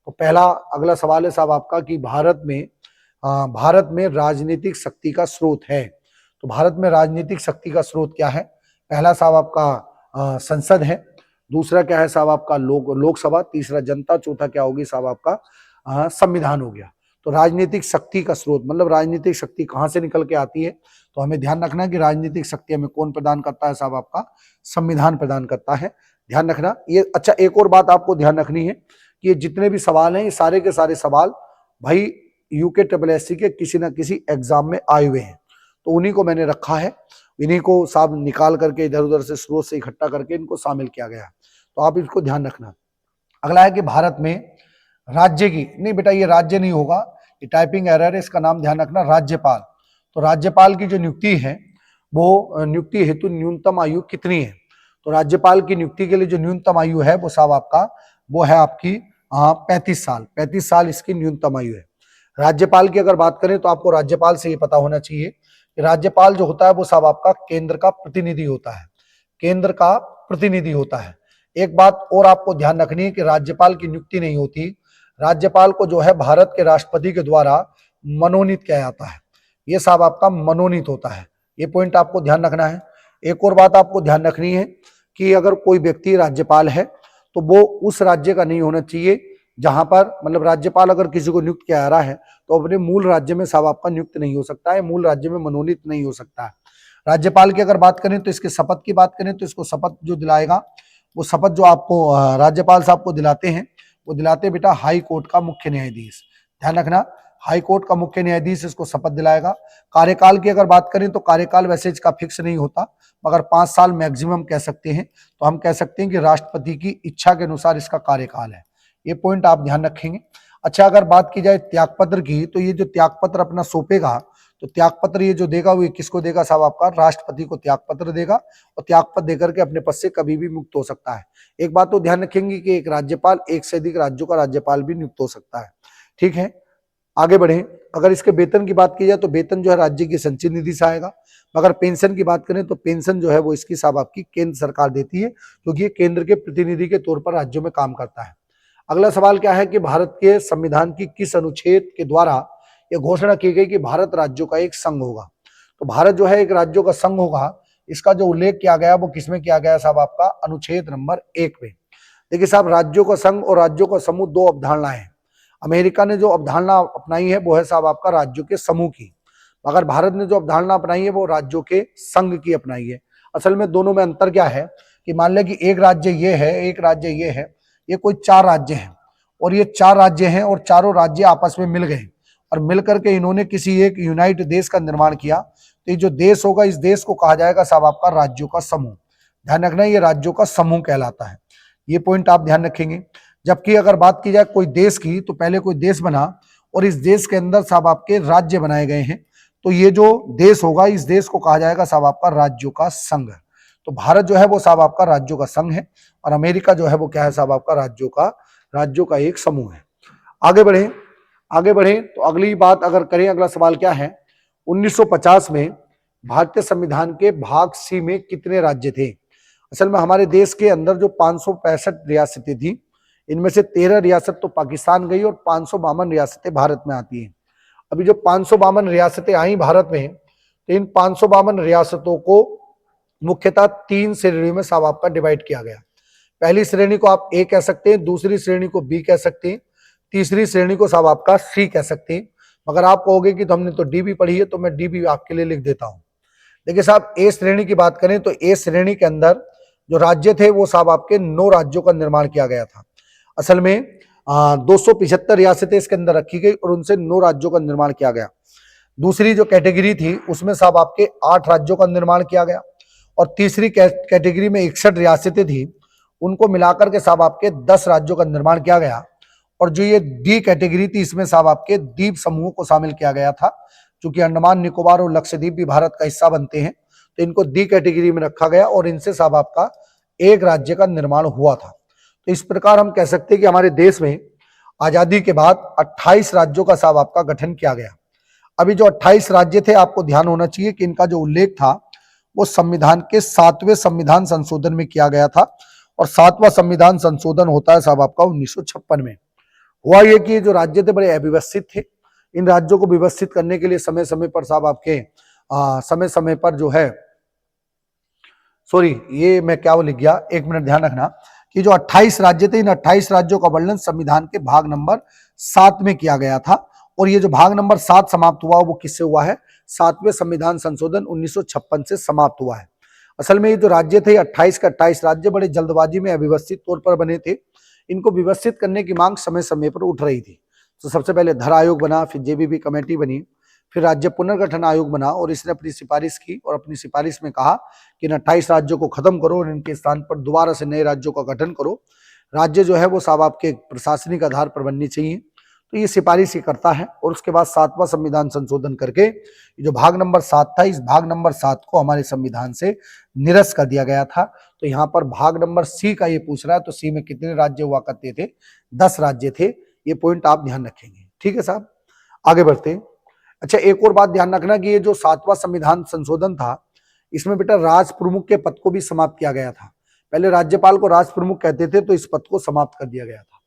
तो पहला अगला सवाल है साहब आपका कि भारत में भारत में राजनीतिक शक्ति का स्रोत है। तो भारत में राजनीतिक शक्ति का स्रोत क्या है? पहला साहब आपका संसद है, दूसरा क्या है साहब आपका लोकसभा, तीसरा जनता, चौथा क्या होगी साहब आपका संविधान हो गया। तो राजनीतिक शक्ति का स्रोत मतलब राजनीतिक शक्ति कहाँ से निकल के आती है? तो हमें ध्यान रखना है कि राजनीतिक शक्ति हमें कौन प्रदान करता है साहब आपका संविधान प्रदान करता है। ध्यान रखना ये। अच्छा, एक और बात आपको ध्यान रखनी है कि ये जितने भी सवाल हैं ये सारे के सारे सवाल भाई UKSSC के किसी ना किसी एग्जाम में आए हुए हैं, तो उन्हीं को मैंने रखा है, इन्हीं को साहब निकाल करके इधर उधर से स्रोत से इकट्ठा करके इनको शामिल किया गया। तो आप इसको ध्यान रखना। अगला है कि भारत में राज्य की, नहीं बेटा ये राज्य नहीं होगा, ये टाइपिंग एरर है, इसका नाम ध्यान रखना राज्यपाल। तो राज्यपाल की जो नियुक्ति है वो नियुक्ति हेतु न्यूनतम आयु कितनी है? तो राज्यपाल की नियुक्ति के लिए जो न्यूनतम आयु है वो साहब आपका वो है आपकी 35 साल। 35 साल इसकी न्यूनतम आयु है। राज्यपाल की अगर बात करें तो आपको राज्यपाल से ये पता होना चाहिए कि राज्यपाल जो होता है वो साहब आपका केंद्र का प्रतिनिधि होता है, केंद्र का प्रतिनिधि होता है। एक बात और आपको ध्यान रखनी है कि राज्यपाल की नियुक्ति नहीं होती, राज्यपाल को जो है भारत के राष्ट्रपति के द्वारा मनोनीत किया जाता है, ये साहब आपका मनोनीत होता है। ये पॉइंट आपको ध्यान रखना है। एक और बात आपको ध्यान रखनी है कि अगर कोई व्यक्ति राज्यपाल है तो वो उस राज्य का नहीं होना चाहिए जहां पर मतलब राज्यपाल अगर किसी को नियुक्त किया जा रहा है तो अपने मूल राज्य में साहब आपका नियुक्त नहीं हो सकता है, मूल राज्य में मनोनीत नहीं हो सकता है। राज्यपाल की अगर बात करें तो इसके शपथ की बात करें तो इसको शपथ जो दिलाएगा वो शपथ जो आपको राज्यपाल साहब को दिलाते हैं वो दिलाते बेटा हाई कोर्ट का मुख्य न्यायाधीश। ध्यान रखना, हाई कोर्ट का मुख्य न्यायाधीश इसको शपथ दिलाएगा। कार्यकाल की अगर बात करें तो कार्यकाल वैसे इसका फिक्स नहीं होता, मगर 5 साल मैक्सिमम कह सकते हैं। तो हम कह सकते हैं कि राष्ट्रपति की इच्छा के अनुसार इसका कार्यकाल है। ये पॉइंट आप ध्यान रखेंगे। अच्छा, अगर बात की जाए त्यागपत्र की तो ये जो त्यागपत्र अपना सौंपेगा तो त्यागपत्र ये जो देगा वो किसको देगा साहब आपका राष्ट्रपति को त्यागपत्र देगा और त्यागपत्र देकर के अपने पद से कभी भी मुक्त हो सकता है। एक बात तो ध्यान रखेंगे कि एक राज्यपाल एक से अधिक राज्यों का राज्यपाल भी नियुक्त हो सकता है। ठीक है, आगे बढ़े। अगर इसके वेतन की बात की जाए तो वेतन जो है राज्य की संचित निधि से आएगा, मगर पेंशन की बात करें तो पेंशन जो है वो इसकी साहब आपकी केंद्र सरकार देती है, क्योंकि ये केंद्र के प्रतिनिधि के तौर पर राज्यों में काम करता है। अगला सवाल क्या है कि भारत के संविधान की किस अनुच्छेद के द्वारा यह घोषणा की गई कि भारत राज्यों का एक संघ होगा? तो भारत जो है एक राज्यों का संघ होगा, इसका जो उल्लेख किया गया वो किसमें किया गया साहब आपका अनुच्छेद नंबर 1 में। देखिए साहब, राज्यों का संघ और राज्यों का समूह दो अवधारणाएं हैं। अमेरिका ने जो अवधारणा अपनाई है वो है साहब आपका राज्यों के समूह की, मगर भारत ने जो अवधारणा अपनाई है वो राज्यों के संघ की अपनाई है। असल में दोनों में अंतर क्या है कि मान लें कि एक राज्य ये है, एक राज्य ये है, ये कोई 4 राज्य हैं और ये 4 राज्य हैं और चारों राज्य आपस में मिल गए और मिलकर के इन्होंने किसी एक यूनाइट देश का निर्माण किया। तो ये जो देश होगा इस देश को कहा जाएगा साहब आपका राज्यों का समूह। ध्यान रखना, ये राज्यों का समूह कहलाता है। ये पॉइंट आप ध्यान रखेंगे। जबकि अगर बात की जाए कोई देश की तो पहले कोई देश बना और इस देश के अंदर साहब आपके राज्य बनाए गए हैं, तो ये जो देश होगा इस देश को कहा जाएगा साहब आपका राज्यों का संघ। तो भारत जो है वो साहब आपका राज्यों का संघ है और अमेरिका जो है वो क्या है साहब आपका राज्यों का एक समूह है। आगे बढ़े तो अगली बात अगर करें, अगला सवाल क्या है, 1950 में भारतीय संविधान के भाग सी में कितने राज्य थे? असल में हमारे देश के अंदर जो 565 रियासतें थी, इनमें से 13 रियासत तो पाकिस्तान गई और 552 रियासतें भारत में आती हैं। अभी जो 552 रियासतें आई भारत में, तो इन 552 रियासतों को मुख्यतः 3 श्रेणियों में साहब आपका डिवाइड किया गया। पहली श्रेणी को आप ए कह सकते हैं, दूसरी श्रेणी को बी कह सकते हैं, तीसरी श्रेणी को साहब आपका सी कह सकते हैं। मगर आप कहोगे कि तो हमने तो डी भी पढ़ी है, तो मैं डी भी आपके लिए लिख देता हूं। देखिए साहब, ए श्रेणी की बात करें तो ए श्रेणी के अंदर जो राज्य थे वो साहब आपके 9 राज्यों का निर्माण किया गया था। असल में 275 रियासतें इसके अंदर रखी गई और उनसे 9 राज्यों का निर्माण किया गया। दूसरी जो कैटेगरी थी उसमें साहब आपके 8 राज्यों का निर्माण किया गया और तीसरी कैटेगरी में 61 रियासतें थी, उनको मिलाकर के साहब आपके 10 राज्यों का निर्माण किया गया। और जो ये डी कैटेगरी थी इसमें साहब आपके द्वीप समूह को शामिल किया गया था, क्योंकि अंडमान निकोबार और लक्षद्वीप भी भारत का हिस्सा बनते हैं, तो इनको डी कैटेगरी में रखा गया और इनसे साहब आपका एक राज्य का निर्माण हुआ था। तो इस प्रकार हम कह सकते हैं कि हमारे देश में आजादी के बाद 28 राज्यों का साहब आपका गठन किया गया। अभी जो 28 राज्य थे, आपको ध्यान होना चाहिए कि इनका जो उल्लेख था वो संविधान के 7वें संविधान संशोधन में किया गया था और 7वां संविधान संशोधन होता है साहब आपका 1956 में। हुआ ये कि जो राज्य थे बड़े अव्यवस्थित थे, इन राज्यों को व्यवस्थित करने के लिए समय समय पर साहब आपके समय समय पर जो है, सॉरी ये मैं क्या वो लिख गया, एक मिनट ध्यान रखना कि जो 28 राज्य थे, इन 28 राज्यों का वर्णन संविधान के भाग नंबर 7 में किया गया था। और ये जो भाग नंबर 7 समाप्त हुआ वो किससे हुआ है? 7वें संविधान संशोधन 1956 से समाप्त हुआ है। असल में ये जो राज्य थे 28 के 28 राज्य बड़े जल्दबाजी में अव्यवस्थित तौर पर बने थे। इनको व्यवस्थित करने की मांग समय समय पर उठ रही थी। तो सबसे पहले धर आयोग बना, फिर जेबीबी कमेटी बनी, फिर राज्य पुनर्गठन आयोग बना और इसने अपनी सिफारिश की और अपनी सिफारिश में कहा कि इन 28 राज्यों को खत्म करो और इनके स्थान पर दोबारा से नए राज्यों का गठन करो। राज्य जो है वो साहब आपके प्रशासनिक आधार पर बननी चाहिए। तो ये सिफारिश ही करता है और उसके बाद 7वां संविधान संशोधन करके जो भाग नंबर 7 था, इस भाग नंबर 7 को हमारे संविधान से निरस्त कर दिया गया था। तो यहाँ पर भाग नंबर सी का ये पूछ रहा है, तो सी में कितने राज्य हुआ करते थे? 10 राज्य थे। ये पॉइंट आप ध्यान रखेंगे, ठीक है साहब। आगे बढ़ते हैं। अच्छा, एक और बात ध्यान रखना कि ये जो 7वां संविधान संशोधन था, इसमें बेटा राज प्रमुख के पद को भी समाप्त किया गया था। पहले राज्यपाल को राज प्रमुख कहते थे, तो इस पद को समाप्त कर दिया गया था।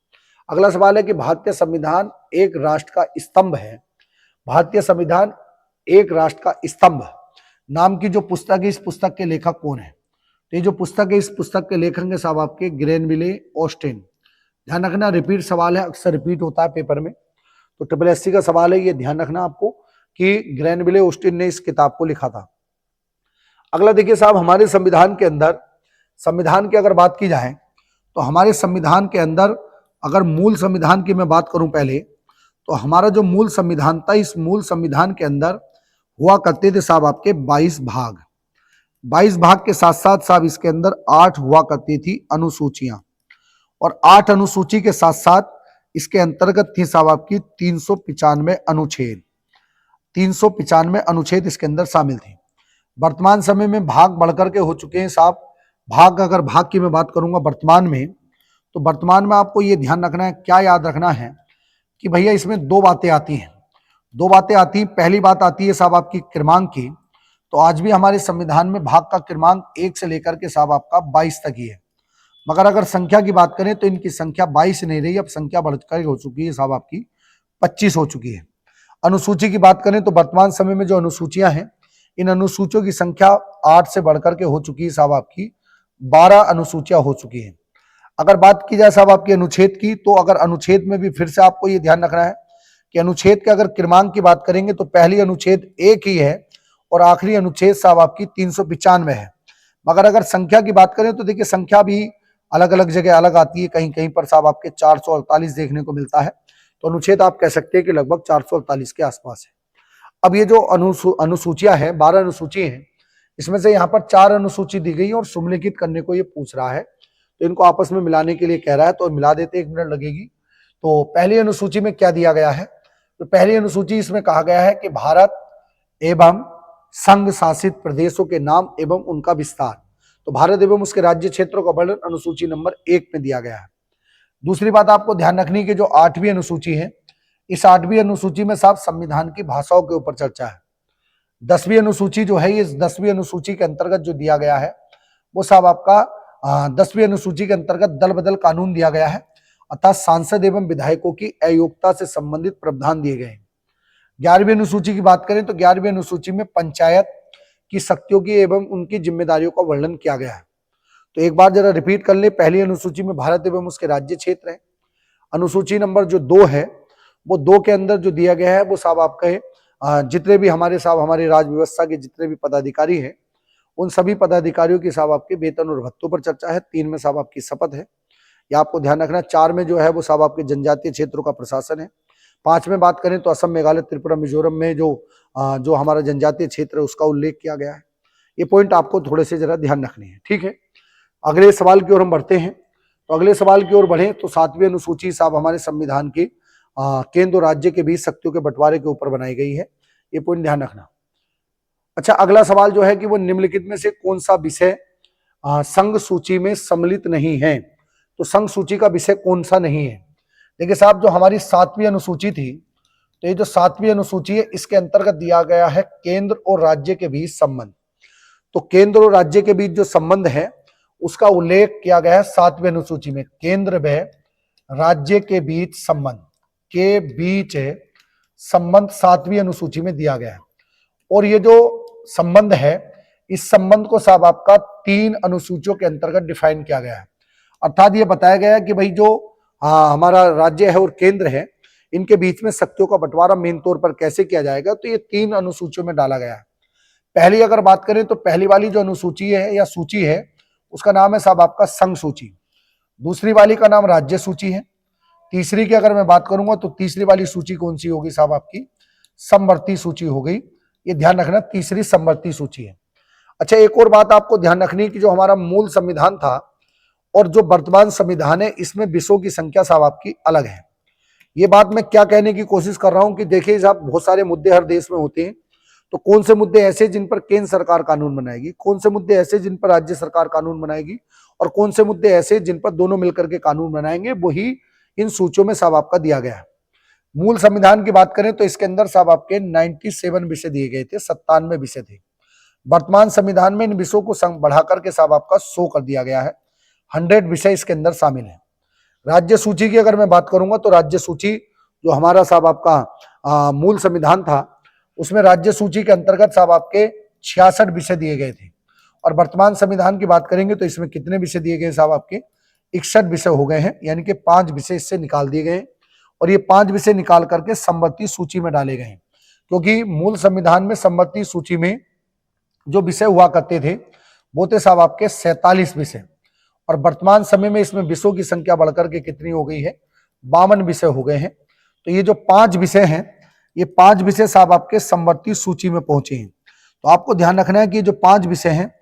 अगला सवाल है कि भारतीय संविधान एक राष्ट्र का स्तंभ है। भारतीय संविधान एक राष्ट्र का स्तंभ नाम की जो पुस्तक है, इस पुस्तक के लेखक कौन है? तो ये जो पुस्तक है, इस पुस्तक के लेखक है साहब आपके ग्रेनविले ऑस्टिन। ध्यान रखना, रिपीट सवाल है, अक्सर रिपीट होता है पेपर में। तो SSC का सवाल है, ये ध्यान रखना आपको कि ग्रेनविले ऑस्टिन ने इस किताब को लिखा था। अगला देखिए साहब, हमारे संविधान के अंदर, संविधान की अगर बात की जाए तो हमारे संविधान के अंदर, अगर मूल संविधान की मैं बात करूं पहले, तो हमारा जो मूल संविधान था, इस मूल संविधान के अंदर हुआ करते थे साहब आपके 22 भाग। 22 भाग के साथ साथ साहब इसके अंदर 8 हुआ करती थी अनुसूचियां, और 8 अनुसूची के साथ साथ इसके अंतर्गत थी साहब आपकी 395 अनुच्छेद। 395 अनुच्छेद इसके अंदर शामिल थे। वर्तमान समय में भाग बढ़कर के हो चुके हैं साहब। भाग, अगर भाग की मैं बात करूंगा वर्तमान में, तो वर्तमान में आपको ये ध्यान रखना है, क्या याद रखना है कि भैया इसमें 2 बातें आती हैं। 2 बातें आती हैं। पहली बात आती है साहब आपकी क्रमांक की। तो आज भी हमारे संविधान में भाग का क्रमांक 1 से लेकर के साहब आपका 22 तक ही है। मगर अगर संख्या की बात करें तो इनकी संख्या 22 नहीं रही, अब संख्या बढ़कर हो चुकी है साहब आपकी 25 हो चुकी है। अनुसूची की बात करें तो वर्तमान समय में जो अनुसूचियां हैं, इन अनुसूचियों की संख्या 8 से बढ़कर के हो चुकी है साहब आपकी 12 अनुसूचियां हो चुकी है। अगर बात की जाए साहब आपके अनुच्छेद की, तो अगर अनुच्छेद में भी फिर से आपको ये ध्यान रखना है कि अनुच्छेद के अगर क्रमांक की बात करेंगे तो पहली अनुच्छेद 1 ही है और आखिरी अनुच्छेद साहब आपकी 395 है। मगर अगर संख्या की बात करें तो देखिए संख्या भी अलग अलग जगह अलग आती है। कहीं कहीं पर साहब आपके 448 देखने को मिलता है। तो अनुच्छेद आप कह सकते हैं कि लगभग 448 के आसपास है। अब ये जो अनुसूचियां हैं, 12 अनुसूची हैं, इसमें से यहाँ पर 4 अनुसूची दी गई और सुमेलित करने को ये पूछ रहा है, तो इनको आपस में मिलाने के लिए कह रहा है, तो मिला देते, 1 मिनट लगेगी। तो पहली अनुसूची में क्या दिया गया है? तो पहली अनुसूची इसमें कहा गया है कि भारत एवं संघ शासित प्रदेशों के नाम एवं उनका विस्तार। तो भारत एवं उसके राज्य क्षेत्रों का वर्णन अनुसूची नंबर 1 में दिया गया है। दूसरी बात आपको ध्यान रखनी कि जो 8वीं अनुसूची है, इस 8वीं अनुसूची में साहब संविधान की भाषाओं के ऊपर चर्चा है। 10वीं अनुसूची जो है, इस 10वीं अनुसूची के अंतर्गत जो दिया गया है वो साहब आपका 10वीं अनुसूची के अंतर्गत दल बदल कानून दिया गया है, अर्थात सांसद एवं विधायकों की अयोग्यता से संबंधित प्रावधान दिए गए हैं। 11वीं अनुसूची की बात करें तो 11वीं अनुसूची में पंचायत की शक्तियों की एवं उनकी जिम्मेदारियों का वर्णन किया गया है। तो एक बार जरा रिपीट कर ले, पहली अनुसूची में भारत एवं उसके राज्य क्षेत्र है। अनुसूची नंबर जो 2 है, वो 2 के अंदर जो दिया गया है वो साहब आपका जितने भी हमारे साहब हमारी राज व्यवस्था के जितने भी पदाधिकारी हैं, उन सभी पदाधिकारियों की साहब आपके वेतन और भत्तों पर चर्चा है। 3 में साहब आपकी शपथ है, यह आपको ध्यान रखना। 4 में जो है वो साहब आपके जनजातीय क्षेत्रों का प्रशासन है। 5 में बात करें तो असम, मेघालय, त्रिपुरा, मिजोरम में जो हमारा जनजातीय क्षेत्र है उसका उल्लेख किया गया है। ये पॉइंट आपको थोड़े से जरा ध्यान रखने हैं, ठीक है। अगले सवाल की ओर हम बढ़ते हैं। तो अगले सवाल की ओर बढ़े तो 7वीं अनुसूची साहब हमारे संविधान की केंद्र और राज्य के बीच शक्तियों के बंटवारे के ऊपर बनाई गई है। ये पॉइंट ध्यान रखना। अच्छा, अगला सवाल जो है कि वो निम्नलिखित में से कौन सा विषय संघ सूची में सम्मिलित नहीं है? तो संघ सूची का विषय कौन सा नहीं है? देखिए साहब, जो हमारी 7वीं अनुसूची थी, तो ये जो 7वीं अनुसूची है इसके अंतर्गत दिया गया है केंद्र और राज्य के बीच संबंध। तो केंद्र और राज्य के बीच जो संबंध है उसका उल्लेख किया गया है 7वीं अनुसूची में। केंद्र व राज्य के बीच संबंध के बीच संबंध 7वीं अनुसूची में दिया गया है। और ये जो संबंध है, इस संबंध को साहब आपका 3 अनुसूचियों के अंतर्गत डिफाइन किया गया है। अर्थात ये बताया गया है कि भाई जो हमारा राज्य है और केंद्र है, इनके बीच में शक्तियों का बंटवारा मेन तौर पर कैसे किया जाएगा, तो ये 3 अनुसूचियों में डाला गया है। पहली अगर बात करें तो पहली वाली जो अनुसूची है या सूची है, उसका नाम है साहब आपका संघ सूची। दूसरी वाली का नाम राज्य सूची है। तीसरी की अगर मैं बात करूंगा तो तीसरी वाली सूची कौन सी होगी साहब आपकी, समवर्ती सूची हो गई। ये ध्यान रखना, तीसरी समवर्ती सूची है। अच्छा, एक और बात आपको ध्यान रखनी कि जो हमारा मूल संविधान था और जो वर्तमान संविधान है, इसमें विषयों की संख्या साहब आपकी अलग है। ये बात मैं क्या कहने की कोशिश कर रहा हूं कि देखिए साहब, बहुत सारे मुद्दे हर देश में होते हैं। तो कौन से मुद्दे ऐसे जिन पर केंद्र सरकार कानून बनाएगी, कौन से मुद्दे ऐसे जिन पर राज्य सरकार कानून बनाएगी, और कौन से मुद्दे ऐसे जिन पर दोनों मिलकर के कानून बनाएंगे, वही इन सूचियों में साहब आपका दिया गया है। मूल संविधान की बात करें तो इसके अंदर साहब आपके 97 विषय दिए गए थे, 97 विषय थे। वर्तमान संविधान में इन विषयों को बढ़ाकर के साहब आपका 100 कर दिया गया है। 100 विषय इसके अंदर शामिल है। राज्य सूची की अगर मैं बात करूंगा तो राज्य सूची जो हमारा साहब आपका मूल संविधान था, उसमें राज्य सूची के अंतर्गत साहब आपके 66 विषय दिए गए थे। और वर्तमान संविधान की बात करेंगे तो इसमें कितने विषय दिए गए साहब आपके, 61 विषय हो गए हैं। यानी कि 5 विषय इससे निकाल दिए गए और ये 5 विषय निकाल करके समवर्ती सूची में डाले गए हैं। क्योंकि मूल संविधान में समवर्ती सूची में जो विषय हुआ करते थे वो थे साहब आपके 47 विषय, और वर्तमान समय में इसमें विषयों की संख्या बढ़कर के कितनी हो गई है, 52 विषय हो गए हैं। तो ये जो 5 विषय हैं, ये 5 विषय साहब आपके समवर्ती सूची में पहुंचे हैं। तो आपको ध्यान रखना है कि जो 5 विषय हैं,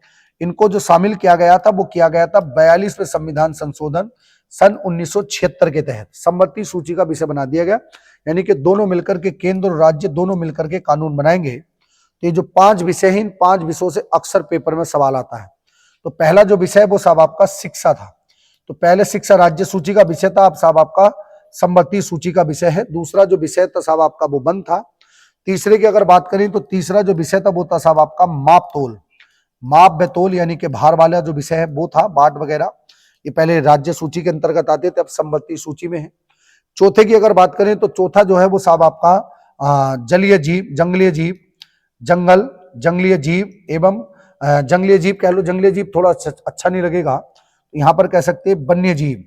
इनको जो शामिल किया गया था वो किया गया था 42वें संविधान संशोधन सन 1976 के तहत समवर्ती सूची का विषय बना दिया गया। यानी कि दोनों मिलकर के, केंद्र और राज्य दोनों मिलकर के कानून बनाएंगे। तो ये जो 5 विषय हैं, इन 5 विषयों से अक्सर पेपर में सवाल आता है। तो पहला जो विषय है वो साहब आपका शिक्षा था। तो पहले शिक्षा राज्य सूची का विषय था, अब साहब आपका समवर्ती सूची का विषय है। दूसरा जो विषय था साहब आपका वो वन था। तीसरे की अगर बात करें तो तीसरा जो विषय था वो था साहब आपका माप तोल, माप बेतोल, यानी कि भार वाला जो विषय है वो था, बाट वगैरह। ये पहले राज्य सूची के अंतर्गत आते थे, अब समवर्ती सूची में है। चौथे की अगर बात करें तो चौथा जो है वो साहब आपका जलीय जीव, जंगलीय जीव, जंगल, जंगलीय जीव एवं जंगलीय जीव कह लो, जंगलीय जीव थोड़ा अच्छा नहीं लगेगा, यहाँ पर कह सकते हैं वन्य जीव।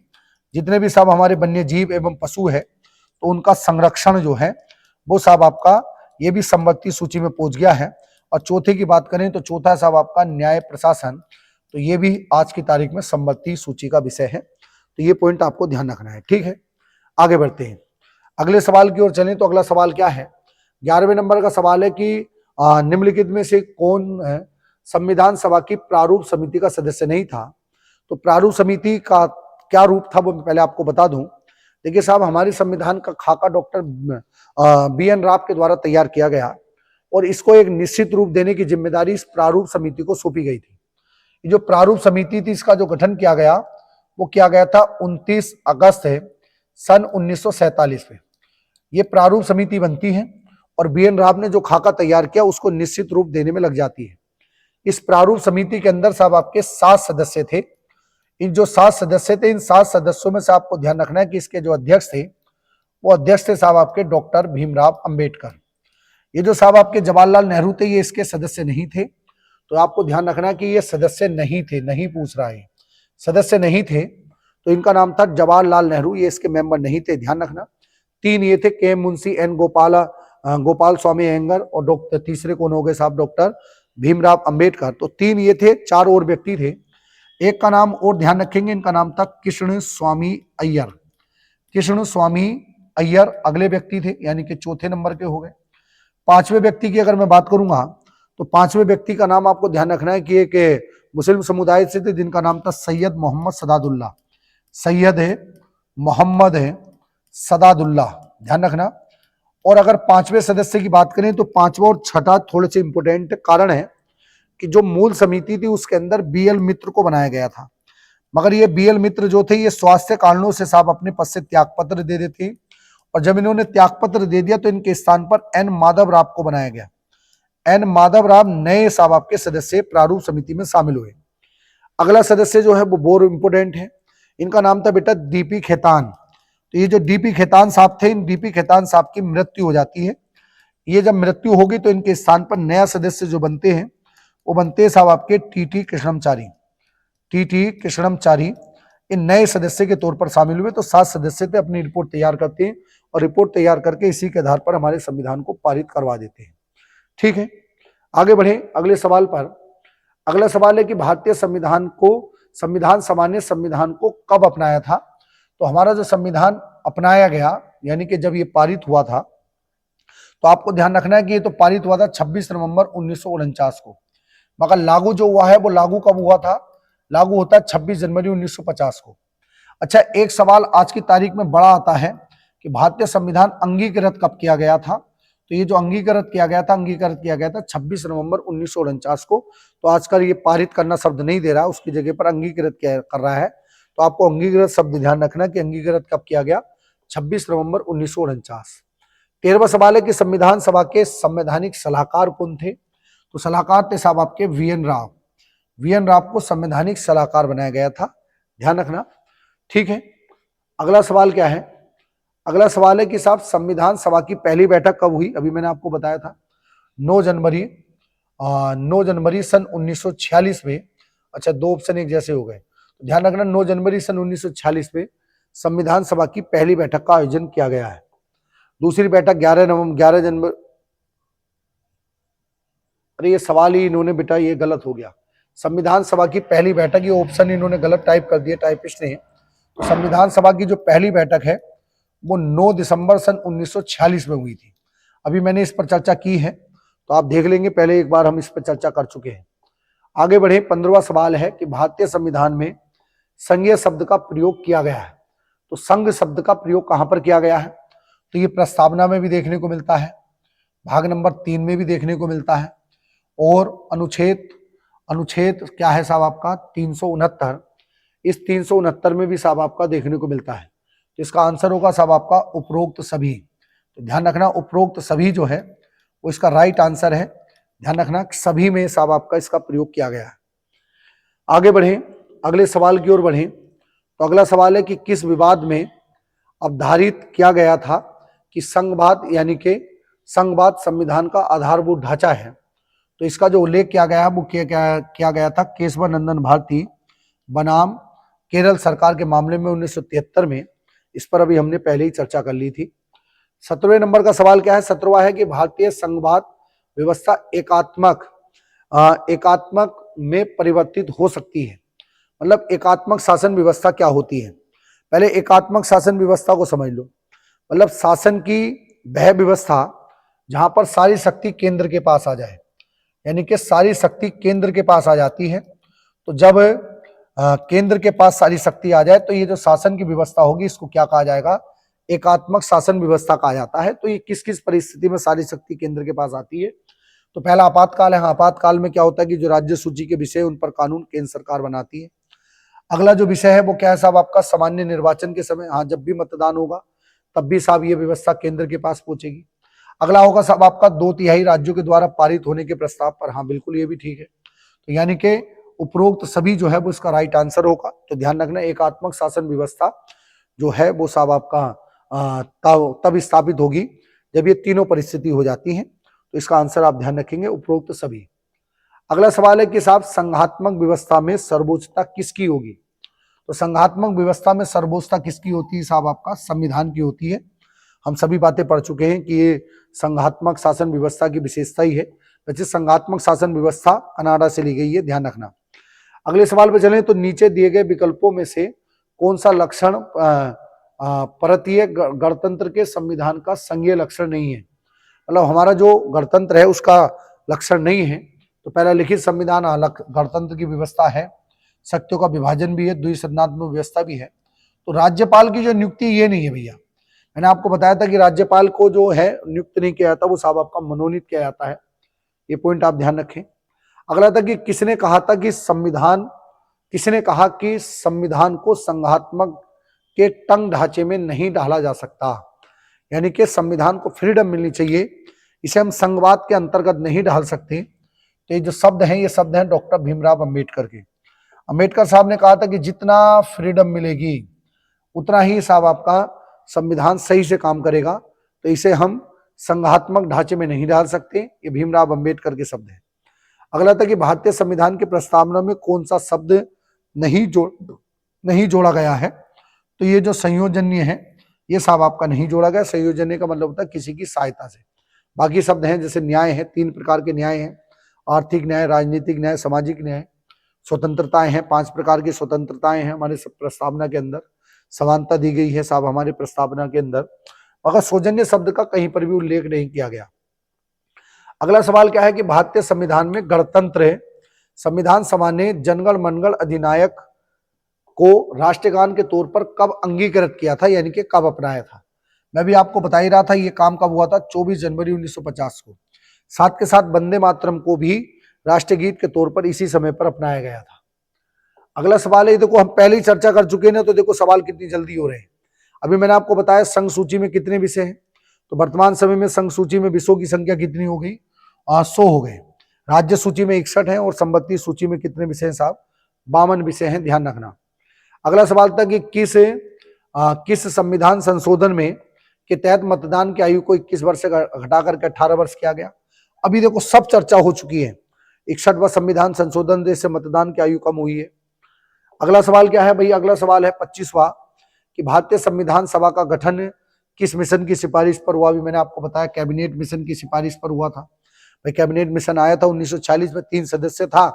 जितने भी साहब हमारे वन्य जीव एवं पशु है, तो उनका संरक्षण जो है वो साहब आपका ये भी समवर्ती सूची में पहुंच गया है। और चौथे की बात करें तो चौथा साहब आपका न्याय प्रशासन, तो ये भी आज की तारीख में समवर्ती सूची का विषय है। तो ये पॉइंट आपको ध्यान रखना है, ठीक है। आगे बढ़ते हैं, अगले सवाल की ओर चलें। तो अगला सवाल क्या है, 11वें नंबर का सवाल है कि निम्नलिखित में से कौन संविधान सभा की प्रारूप समिति का सदस्य नहीं था। तो प्रारूप समिति का क्या रूप था वो मैं पहले आपको बता दूं। देखिए साहब, हमारे संविधान का खाका डॉक्टर BN राव के द्वारा तैयार किया गया और इसको एक निश्चित रूप देने की जिम्मेदारी इस प्रारूप समिति को सौंपी गई थी। ये जो प्रारूप समिति थी, इसका जो गठन किया गया वो किया गया था 29 अगस्त सन 1947 में। ये प्रारूप समिति बनती है और BN राव ने जो खाका तैयार किया उसको निश्चित रूप देने में लग जाती है। इस प्रारूप समिति के अंदर साहब आपके 7 सदस्य थे। इन जो 7 सदस्य थे, इन 7 सदस्यों में से आपको ध्यान रखना है कि इसके जो अध्यक्ष थे वो अध्यक्ष थे साहब आपके डॉक्टर भीमराव अंबेडकर। ये जो साहब आपके जवाहरलाल नेहरू थे, ये इसके सदस्य नहीं थे। तो आपको ध्यान रखना है कि ये सदस्य नहीं थे, नहीं पूछ रहा है, सदस्य नहीं थे। तो इनका नाम था जवाहरलाल नेहरू, ये इसके मेंबर नहीं थे, ध्यान रखना। 3 ये थे, के मुंशी, N गोपाल स्वामी अयंगर, और डॉक्टर तीसरे कौन हो गए साहब, डॉक्टर भीमराव अंबेडकर। तो 3 ये थे, 4 और व्यक्ति थे। एक का नाम और ध्यान रखेंगे, इनका नाम था कृष्ण स्वामी अय्यर। कृष्ण स्वामी अय्यर अगले व्यक्ति थे, यानी कि चौथे नंबर के हो गए। 5वें व्यक्ति की अगर मैं बात करूंगा तो 5वें व्यक्ति का नाम आपको ध्यान रखना है कि एक मुस्लिम समुदाय से थे, जिनका नाम था सैयद मोहम्मद सदादुल्ला। सैयद है मोहम्मद है सदादुल्ला, ध्यान रखना। और अगर 5वें सदस्य की बात करें तो 5वां और छठा थोड़े से इंपोर्टेंट कारण है कि जो मूल समिति थी उसके अंदर BL मित्र को बनाया गया था, मगर ये BL मित्र जो थे ये स्वास्थ्य कारणों से साहब अपने पद से त्यागपत्र दे देते, और जब इन्होंने त्यागपत्र दे दिया तो इनके स्थान पर N माधव राव को बनाया गया। N माधव राव नए साहब आपके सदस्य प्रारूप समिति में शामिल हुए। अगला सदस्य जो है वो बहुत इंपोर्टेंट है, इनका नाम था बेटा DP खेतान। तो ये जो DP खेतान साहब थे, इन DP खेतान साहब की मृत्यु हो जाती है ये जब मृत्यु होगी तो इनके स्थान पर नया सदस्य जो बनते हैं वो बनते हैं साहब आपके टीटी कृष्णमचारी। टीटी कृष्णमचारी इन नए सदस्य के तौर पर शामिल हुए। तो 7 सदस्य थे, अपनी रिपोर्ट तैयार करते हैं और रिपोर्ट तैयार करके इसी के आधार पर हमारे संविधान को पारित करवा देते हैं। ठीक है, आगे बढ़े अगले सवाल पर। अगला सवाल है कि भारतीय संविधान सभा ने संविधान को कब अपनाया था। तो हमारा जो संविधान अपनाया गया यानी कि जब ये पारित हुआ था, तो आपको ध्यान रखना है कि ये तो पारित हुआ था 26 नवंबर 1949 को, मगर लागू जो हुआ है वो लागू कब हुआ था, लागू होता है 26 जनवरी 1950 को। अच्छा, एक सवाल आज की तारीख में बड़ा आता है कि भारतीय संविधान अंगीकृत कब किया गया था। तो ये जो अंगीकृत किया गया था 26 नवंबर 1949 को। तो आजकल ये पारित करना शब्द नहीं दे रहा, उसकी जगह पर अंगीकृत कर रहा है। तो आपको अंगीकृत शब्द ध्यान रखना कि अंगीकृत कब किया गया, 26 नवंबर 1949। 13वां सवाल है कि संविधान सभा के संवैधानिक सलाहकार कौन थे। तो सलाहकार थे साहब आपके वीएन राव। वीएन राव को संवैधानिक सलाहकार बनाया गया था, ध्यान रखना। ठीक है, अगला सवाल क्या है। अगला सवाल है कि साहब संविधान सभा की पहली बैठक कब हुई। अभी मैंने आपको बताया था 9 जनवरी सन 1946 में। अच्छा, 2 ऑप्शन एक जैसे हो गए, तो ध्यान रखना 9 जनवरी सन 1946 में संविधान सभा की पहली बैठक का आयोजन किया गया है। दूसरी बैठक 11 जनवरी। अरे ये सवाल ही इन्होंने बेटा ये गलत हो गया। संविधान सभा की पहली बैठक, ये ऑप्शन इन्होंने गलत टाइप कर दिया टाइपिस्ट ने। तो संविधान सभा की जो पहली बैठक है वो 9 दिसंबर सन 1946 में हुई थी। अभी मैंने इस पर चर्चा की है, तो आप देख लेंगे, पहले एक बार हम इस पर चर्चा कर चुके हैं। आगे बढ़े, 15वां सवाल है कि भारतीय संविधान में संघीय शब्द का प्रयोग किया गया है। तो संघ शब्द का प्रयोग कहां पर किया गया है। तो ये प्रस्तावना में भी देखने को मिलता है, भाग नंबर 3 में भी देखने को मिलता है, और अनुच्छेद क्या है साहब आपका 369, इस 369 में भी साहब आपका देखने को मिलता है। तो इसका आंसर होगा साहब आपका उपरोक्त सभी। तो ध्यान रखना उपरोक्त सभी जो है वो इसका राइट आंसर है। ध्यान रखना सभी में साहब आपका इसका प्रयोग किया गया है। आगे बढ़े, अगले सवाल की ओर बढ़े। तो अगला सवाल है कि किस विवाद में अवधारित किया गया था कि संघवाद यानी कि संघवाद संविधान का आधारभूत ढांचा है। तो इसका जो उल्लेख किया गया है वो किया गया था केशवानंदन भारती बनाम केरल सरकार के मामले में 1973 में। इस पर अभी हमने पहले ही चर्चा कर ली थी। 17वें नंबर का सवाल क्या है। 17वां है कि भारतीय संघवाद व्यवस्था एकात्मक में परिवर्तित हो सकती है। मतलब एकात्मक शासन व्यवस्था क्या होती है, पहले एकात्मक शासन व्यवस्था को समझ लो। मतलब शासन की वह व्यवस्था जहां पर सारी शक्ति केंद्र के पास आ जाए, यानी कि सारी शक्ति केंद्र के पास आ जाती है। तो जब केंद्र के पास सारी शक्ति आ जाए तो ये जो शासन की व्यवस्था होगी इसको क्या कहा जाएगा, एकात्मक शासन व्यवस्था कहा जाता है। तो ये किस किस परिस्थिति में सारी शक्ति केंद्र के पास आती है। तो पहला आपातकाल है। आपातकाल में क्या होता है कि जो राज्य सूची के विषय उन पर कानून केंद्र सरकार बनाती है। अगला जो विषय है वो क्या है साहब आपका सामान्य निर्वाचन के समय, हाँ जब भी मतदान होगा तब भी साहब ये व्यवस्था केंद्र के पास पहुंचेगी। अगला होगा साहब आपका 2/3 राज्यों के द्वारा पारित होने के प्रस्ताव पर, हाँ बिल्कुल ये भी ठीक है। तो यानी कि उपरोक्त सभी जो है वो इसका राइट आंसर होगा। तो ध्यान रखना एकात्मक शासन व्यवस्था जो है वो साहब आपका तब स्थापित होगी जब ये तीनों परिस्थिति हो जाती हैं। तो इसका आंसर आप ध्यान रखेंगे उपरोक्त सभी। अगला सवाल है कि साहब संघात्मक व्यवस्था में सर्वोच्चता किसकी होगी। तो संघात्मक व्यवस्था में सर्वोच्चता किसकी होती है साहब आपका संविधान की होती है। हम सभी बातें पढ़ चुके हैं कि ये संघात्मक शासन व्यवस्था की विशेषता ही है। वैसे संघात्मक शासन व्यवस्था कनाडा से ली गई है, ध्यान रखना। अगले सवाल पे चलें तो नीचे दिए गए विकल्पों में से कौन सा लक्षण परकीय गणतंत्र के संविधान का संघीय लक्षण नहीं है। मतलब हमारा जो गणतंत्र है उसका लक्षण नहीं है। तो पहला लिखित संविधान गणतंत्र की व्यवस्था है, शक्तियों का विभाजन भी है, द्विसदनात्मक व्यवस्था भी है। तो राज्यपाल की जो नियुक्ति ये नहीं है भैया। मैंने आपको बताया था कि राज्यपाल को जो है नियुक्त नहीं किया जाता, वो साहब आपका मनोनीत किया जाता है। ये पॉइंट आप ध्यान रखें। अगला था कि किसने कहा कि संविधान को संघात्मक के तंग ढांचे में नहीं ढाला जा सकता। यानी कि संविधान को फ्रीडम मिलनी चाहिए, इसे हम संघवाद के अंतर्गत नहीं ढाल सकते। तो ये जो शब्द हैं ये शब्द हैं डॉक्टर भीमराव अंबेडकर के। अंबेडकर साहब ने कहा था कि जितना फ्रीडम मिलेगी उतना ही साहब आपका संविधान सही से काम करेगा। तो इसे हम संघात्मक ढांचे में नहीं डाल सकते। ये भीमराव अंबेडकर के शब्द हैं। अगला था कि भारतीय संविधान की प्रस्तावना में कौन सा शब्द नहीं जोड़ा गया है। तो ये जो संयोजन्य है ये साहब आपका नहीं जोड़ा गया। संयोजन्य का मतलब होता है किसी की सहायता से। बाकी शब्द हैं जैसे न्याय है, 3 प्रकार के न्याय हैं, आर्थिक न्याय, राजनीतिक न्याय, सामाजिक न्याय। स्वतंत्रताएं हैं, 5 प्रकार की स्वतंत्रताएं हैं हमारे प्रस्तावना के अंदर। समानता दी गई है साहब हमारे प्रस्तावना के अंदर, मगर सौजन्य शब्द का कहीं पर भी उल्लेख नहीं किया गया। अगला सवाल क्या है कि भारतीय संविधान में गणतंत्र है। संविधान सभा ने जनगण मनगण अधिनायक को राष्ट्रगान के तौर पर कब अंगीकृत किया था, यानी कि कब अपनाया था। मैं भी आपको बता ही रहा था ये काम कब हुआ था, 24 जनवरी 1950 को। साथ के साथ वंदे मातरम को भी राष्ट्रीय गीत के तौर पर इसी समय पर अपनाया गया था। अगला सवाल है, देखो हम पहले ही चर्चा कर चुके हैं ना, तो देखो सवाल कितनी जल्दी हो रहे हैं। अभी मैंने आपको बताया संघ सूची में कितने विषय हैं, तो वर्तमान समय में संघ सूची में विषयों की संख्या कितनी हो गई, 100 हो गए। राज्य सूची में 61 है और संबंधित सूची में कितने विषय हैं साहब, 52 विषय हैं, ध्यान रखना। अगला सवाल था कि किस संविधान संशोधन में के तहत मतदान की आयु को 21 वर्ष से घटा करके 18 वर्ष किया गया। अभी देखो सब चर्चा हो चुकी है। 61वां संविधान संशोधन से मतदान की आयु कम हुई है। अगला सवाल क्या है भाई, अगला सवाल है 25वां कि भारतीय संविधान सभा का गठन किस मिशन की सिफारिश पर हुआ। भी मैंने आपको बताया कैबिनेट मिशन की सिफारिश पर हुआ था। भाई कैबिनेट मिशन आया था 1946 में, 3 सदस्य था।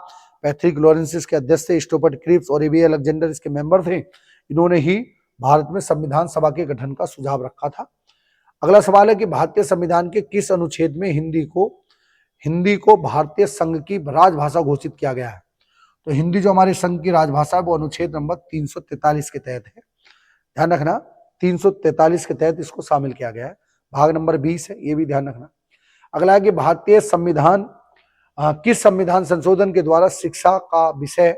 पैट्रिक लॉरेंस के अध्यक्ष थे, स्टोफर्ड क्रिप्स और एबी अलेक्जेंडर इसके मेंबर थे। इन्होंने ही भारत में संविधान सभा के गठन का सुझाव रखा था। अगला सवाल है कि भारतीय संविधान के किस अनुच्छेद में हिंदी को भारतीय संघ की राजभाषा घोषित किया गया है। तो हिंदी जो हमारे संघ की राजभाषा है वो अनुच्छेद नंबर 343 के तहत है, ध्यान रखना। 343 के तहत इसको शामिल किया गया है। भाग नंबर 20 है, ये भी ध्यान रखना। अगला है कि भारतीय संविधान किस संविधान संशोधन के द्वारा शिक्षा का विषय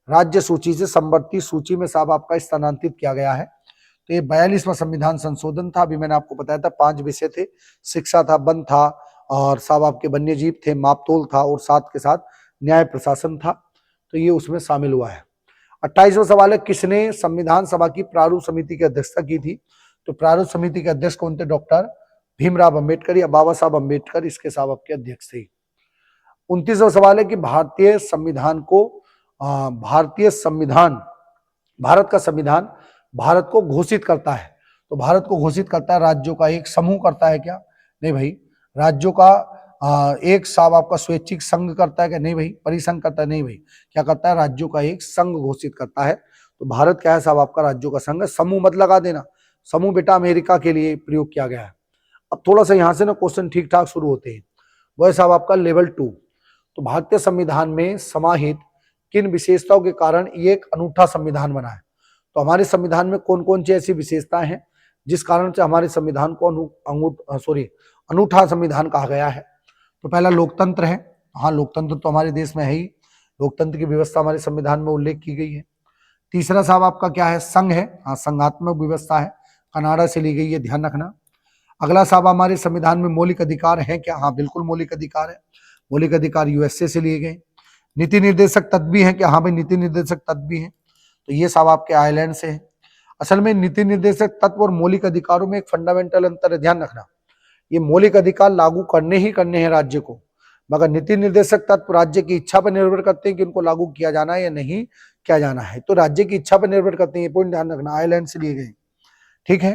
राज्य सूची से संवर्ती सूची में साहब आपका स्थानांतरित किया गया है। तो ये 42वां संविधान संशोधन था। अभी मैंने आपको बताया था 5 विषय थे, शिक्षा था, वन था, और साहब आपके वन्य जीव थे, मापतोल था, और साथ के साथ न्याय प्रशासन था। तो ये उसमें शामिल हुआ है। 28वां सवाल है किसने संविधान सभा की प्रारूप समिति की अध्यक्षता की थी। तो प्रारूप समिति के अध्यक्ष कौन थे, डॉक्टर भीमराव अंबेडकर या बाबा साहब अंबेडकर इसके साहब आपके अध्यक्ष थे। 29वां सवाल है कि भारत का संविधान भारत को घोषित करता है। तो भारत को घोषित करता है राज्यों का एक समूह करता है क्या, नहीं भाई। राज्यों का एक साहब आपका स्वैच्छिक संघ करता है क्या, नहीं भाई। परिसंघ करता है, नहीं भाई। क्या करता है, राज्यों का एक संघ घोषित करता है। तो भारत क्या है साहब आपका, राज्यों का संघ है। समूह मत लगा देना, समूह बेटा अमेरिका के लिए प्रयोग किया गया है। अब थोड़ा सा यहां से ना क्वेश्चन ठीक ठाक शुरू होते हैं। वह साहब आपका लेवल 2। तो भारतीय संविधान में समाहित किन विशेषताओं के कारण ये एक अनूठा संविधान बना है। तो हमारे संविधान में कौन कौन सी ऐसी विशेषताएं हैं जिस कारण से हमारे संविधान को अनूठा संविधान कहा गया है। तो पहला लोकतंत्र है। हाँ, लोकतंत्र तो हमारे देश में है ही, लोकतंत्र की व्यवस्था हमारे संविधान में उल्लेख की गई है। तीसरा साहब आपका क्या है, संघ है। हाँ, संघात्मक व्यवस्था है, कनाडा से ली गई है, ध्यान रखना। अगला साहब हमारे संविधान में मौलिक अधिकार है क्या, हाँ बिल्कुल मौलिक अधिकार है। मौलिक अधिकार यूएसए से लिए गए। नीति निर्देशक तत्व भी है क्या, हाँ भाई नीति निर्देशक तत्व भी है। तो ये साहब आपके आयरलैंड से है। असल में नीति निर्देशक तत्व और मौलिक अधिकारों में एक फंडामेंटल अंतर है, ध्यान रखना। ये मौलिक अधिकार लागू करने हैं राज्य को, मगर नीति निर्देशक तत्व राज्य की इच्छा पर निर्भर करते हैं कि उनको लागू किया जाना है या नहीं किया जाना है। तो राज्य की इच्छा पर निर्भर करते हैं, ये पॉइंट ध्यान रखना, आयरलैंड से लिए गए, ठीक है।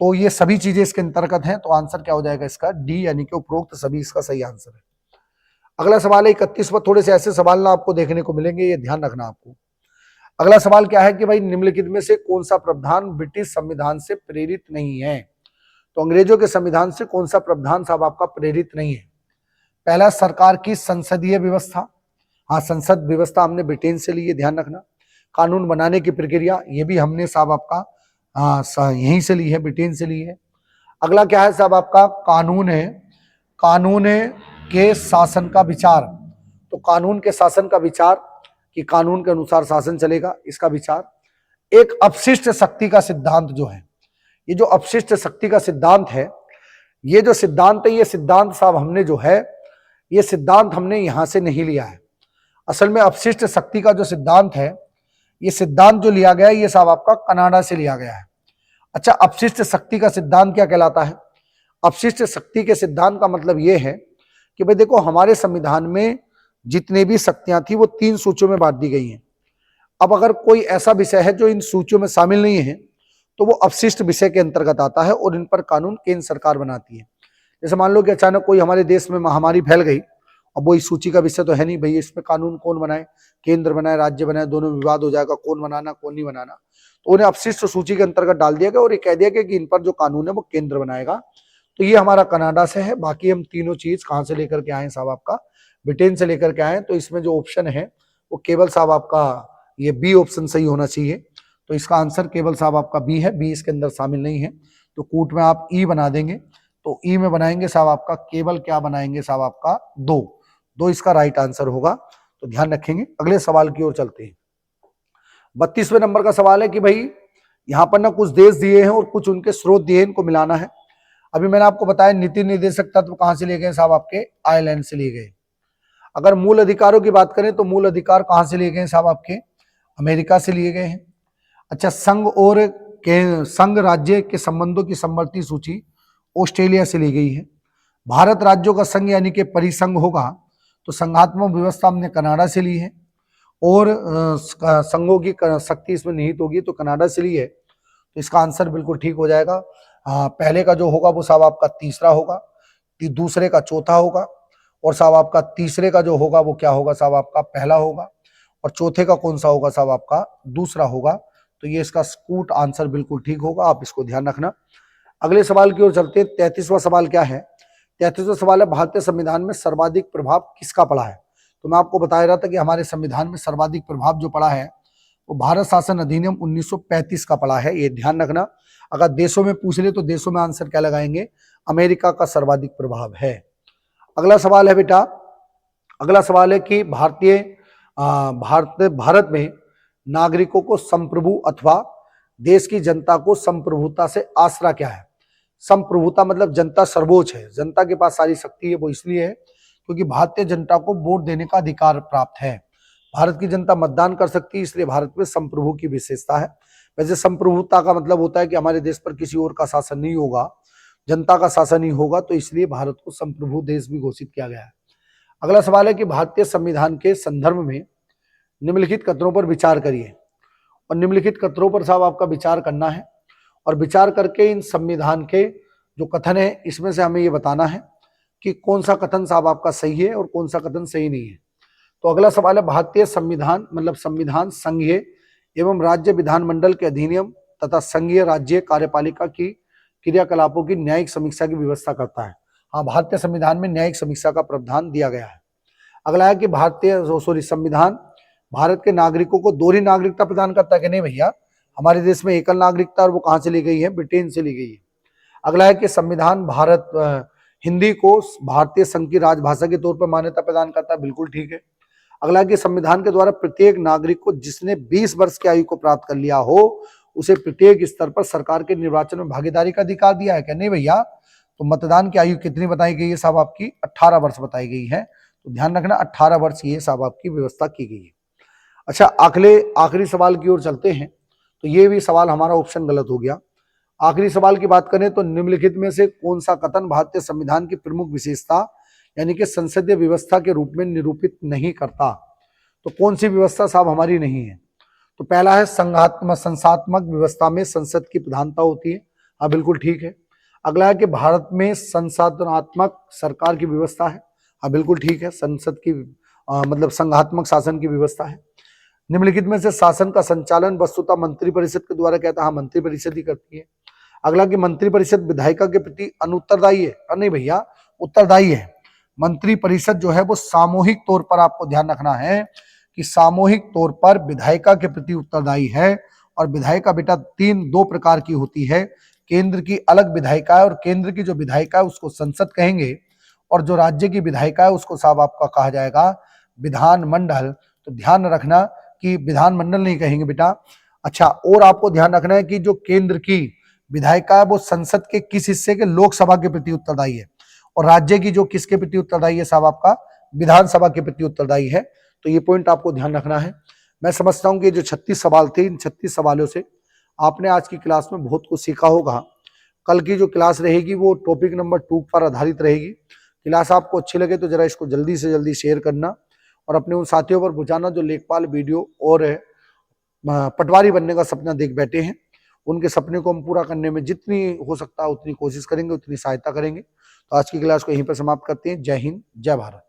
तो ये सभी चीजें इसके अंतर्गत हैं। तो आंसर क्या हो जाएगा इसका, डी, यानी कि उपरोक्त सभी इसका सही आंसर है। अगला सवाल है 31वां। थोड़े से ऐसे सवाल ना आपको देखने को मिलेंगे, ये ध्यान रखना आपको। अगला सवाल क्या है कि भाई निम्नलिखित में से कौन सा प्रावधान ब्रिटिश संविधान से प्रेरित नहीं है। तो अंग्रेजों के संविधान से कौन सा प्रावधान साहब आपका प्रेरित नहीं है। पहला, सरकार की संसदीय व्यवस्था। हाँ, संसद व्यवस्था हमने ब्रिटेन से ली है, ध्यान रखना। कानून बनाने की प्रक्रिया, ये भी हमने साहब आपका यहीं से ली है, ब्रिटेन से ली है। अगला क्या है साहब आपका, कानून है। कानून के शासन का विचार। तो कानून के शासन का विचार कि कानून के अनुसार शासन चलेगा, इसका विचार। एक अपशिष्ट शक्ति का सिद्धांत जो है, ये जो अपशिष्ट शक्ति का सिद्धांत है, ये जो सिद्धांत है, ये सिद्धांत साहब हमने जो है, ये सिद्धांत हमने यहां से नहीं लिया है। असल में अपशिष्ट शक्ति का जो सिद्धांत है, ये सिद्धांत जो लिया गया है, ये साहब आपका कनाडा से लिया गया है। अच्छा, अपशिष्ट शक्ति का सिद्धांत क्या कहलाता है। अपशिष्ट शक्ति के सिद्धांत का मतलब यह है कि भाई देखो, हमारे संविधान में जितने भी शक्तियां थी वो 3 सूचियों में बांट दी गई हैं। अब अगर कोई ऐसा विषय है जो इन सूचियों में शामिल नहीं है तो वो अपशिष्ट विषय के अंतर्गत आता है और इन पर कानून केंद्र सरकार बनाती है। जैसे मान लो कि अचानक कोई हमारे देश में महामारी फैल गई, अब वो इस सूची का विषय तो है नहीं भाई, इसमें कानून कौन बनाए, केंद्र बनाए राज्य बनाए, दोनों में विवाद हो जाएगा कौन बनाना कौन नहीं बनाना, तो उन्हें अपशिष्ट सूची के अंतर्गत डाल दिया गया और ये कह दिया गया कि इन पर जो कानून है वो केंद्र बनाएगा। तो ये हमारा कनाडा से है। बाकी हम तीनों चीज कहाँ से लेकर के आए साहब, आपका ब्रिटेन से लेकर के आए। तो इसमें जो ऑप्शन है वो केवल साहब आपका ये बी ऑप्शन सही होना चाहिए। तो इसका आंसर केवल साहब आपका बी है, बी इसके अंदर शामिल नहीं है। तो कूट में आप ई बना देंगे, तो ई में बनाएंगे साहब आपका केवल क्या बनाएंगे साहब आपका 2 इसका राइट आंसर होगा। तो ध्यान रखेंगे। अगले सवाल की ओर चलते हैं। 32वें नंबर का सवाल है कि भाई यहाँ पर ना कुछ देश दिए हैं और कुछ उनके स्रोत दिए हैं, इनको मिलाना है। अभी मैंने आपको बताया नीति निर्देशक तत्व कहां से लिए गए साहब, आपके आयरलैंड से लिए गए। अगर मूल अधिकारों की बात करें तो मूल अधिकार कहां से लिए गए साहब, आपके अमेरिका से लिए गए हैं। अच्छा, संघ और संघ राज्य के संबंधों की समवर्ती सूची ऑस्ट्रेलिया से ली गई है। भारत राज्यों का संघ यानी कि परिसंघ होगा तो संघात्मक व्यवस्था हमने कनाडा से ली है और संघों की शक्ति इसमें निहित होगी तो कनाडा से ली है। तो इसका आंसर बिल्कुल ठीक हो जाएगा। पहले का जो होगा वो साहब आपका तीसरा होगा, दूसरे का चौथा होगा और साहब आपका तीसरे का जो होगा वो क्या होगा साहब आपका पहला होगा और चौथे का कौन सा होगा साहब आपका दूसरा होगा। तो ये इसका स्कूट आंसर बिल्कुल ठीक होगा, आप इसको ध्यान रखना। अगले सवाल की ओर चलते हैं। 33वां सवाल क्या है, 33वां सवाल है भारतीय संविधान में सर्वाधिक प्रभाव किसका पड़ा है। तो मैं आपको बता रहा था कि हमारे संविधान में सर्वाधिक प्रभाव जो पड़ा है वो भारत शासन अधिनियम 1935 का पड़ा है, ये ध्यान रखना। अगर देशों में पूछ ले तो देशों में आंसर क्या लगाएंगे, अमेरिका का सर्वाधिक प्रभाव है। अगला सवाल है बेटा, अगला सवाल है कि भारत में नागरिकों को संप्रभु अथवा देश की जनता को संप्रभुता से आसरा क्या है। संप्रभुता मतलब जनता सर्वोच्च है, जनता के पास सारी शक्ति है, वो इसलिए है क्योंकि भारतीय जनता को वोट देने का अधिकार प्राप्त है। भारत की जनता मतदान कर सकती है, इसलिए भारत में संप्रभु की विशेषता है। वैसे संप्रभुता का मतलब होता है कि हमारे देश पर किसी और का शासन नहीं होगा, जनता का शासन ही होगा, तो इसलिए भारत को संप्रभु देश भी घोषित किया गया है। अगला सवाल है कि भारतीय संविधान के संदर्भ में निम्नलिखित कथनों पर विचार करिए। और निम्नलिखित कथनों पर साहब आपका विचार करना है और विचार करके इन संविधान के जो कथन है इसमें से हमें ये बताना है कि कौन सा कथन साहब आपका सही है और कौन सा कथन सही नहीं है। तो अगला सवाल है भारतीय संविधान मतलब संविधान संघीय एवं राज्य विधानमंडल के अधिनियम तथा संघीय राज्य कार्यपालिका की क्रियाकलापों की न्यायिक समीक्षा की व्यवस्था करता है। हाँ, भारतीय संविधान में न्यायिक समीक्षा का प्रावधान दिया गया है। अगला है कि संविधान भारत के नागरिकों को दोहरी नागरिकता प्रदान करता है कि नहीं भैया। हमारे देश में एकल नागरिकता, और वो कहां से ली गई है, ब्रिटेन से ली गई है। अगला है कि संविधान हिंदी को भारतीय संघ की राजभाषा के तौर पर मान्यता प्रदान करता है, बिल्कुल ठीक है। अगला है कि संविधान के द्वारा प्रत्येक नागरिक को जिसने 20 वर्ष की आयु को प्राप्त कर लिया हो उसे प्रत्येक स्तर पर सरकार के निर्वाचन में भागीदारी का अधिकार दिया है क्या, नहीं भैया। तो मतदान की आयु कितनी बताई गई है साहब, आपकी 18 वर्ष बताई गई है। तो ध्यान रखना 18 वर्ष ये साहब आपकी व्यवस्था की गई है। अच्छा, आखिरी सवाल की ओर चलते हैं। तो ये भी सवाल हमारा ऑप्शन गलत हो गया। आखिरी सवाल की बात करें तो निम्नलिखित में से कौन सा कथन भारतीय संविधान की प्रमुख विशेषता यानी कि संसदीय व्यवस्था के रूप में निरूपित नहीं करता। तो कौन सी व्यवस्था साहब हमारी नहीं है। तो पहला है संघात्मक व्यवस्था में संसद की प्रधानता होती है, हाँ बिल्कुल ठीक है। अगला है कि भारत में संसाधनात्मक सरकार की व्यवस्था है, हाँ बिल्कुल ठीक है। संसद की मतलब संघात्मक शासन की व्यवस्था है। निम्नलिखित में से शासन का संचालन वस्तुतः मंत्रिपरिषद के द्वारा कहता है, हाँ मंत्रिपरिषद ही करती है। अगला कि मंत्रिपरिषद विधायिका के प्रति अनुत्तरदायी है, नहीं भैया उत्तरदायी है। मंत्रिपरिषद जो है वो सामूहिक तौर पर, आपको ध्यान रखना है कि सामूहिक तौर पर विधायिका के प्रति उत्तरदायी है। और विधायिका बेटा दो प्रकार की होती है, केंद्र की अलग विधायिका है और केंद्र की जो विधायिका है उसको संसद कहेंगे और जो राज्य की विधायिका है उसको साहब आपका कहा जाएगा विधानमंडल। तो ध्यान रखना कि विधानमंडल नहीं कहेंगे बेटा। अच्छा, और आपको ध्यान रखना है कि जो केंद्र की विधायिका है वो संसद के किस हिस्से के, लोकसभा के प्रति उत्तरदायी है और राज्य की जो किसके प्रति उत्तरदायी है साहब आपका विधानसभा के प्रति उत्तरदायी है। तो ये पॉइंट आपको ध्यान रखना है। मैं समझता हूं कि जो 36 सवाल थे इन 36 सवालों से आपने आज की क्लास में बहुत कुछ सीखा होगा। कल की जो क्लास रहेगी वो टॉपिक नंबर 2 पर आधारित रहेगी। क्लास आपको अच्छी लगे तो जरा इसको जल्दी से जल्दी शेयर करना और अपने उन साथियों पर पहुंचाना जो लेखपाल वीडियो और पटवारी बनने का सपना देख बैठे हैं। उनके सपने को हम पूरा करने में जितनी हो सकता है उतनी कोशिश करेंगे, उतनी सहायता करेंगे। तो आज की क्लास को यहीं पर समाप्त करते हैं। जय हिंद, जय भारत।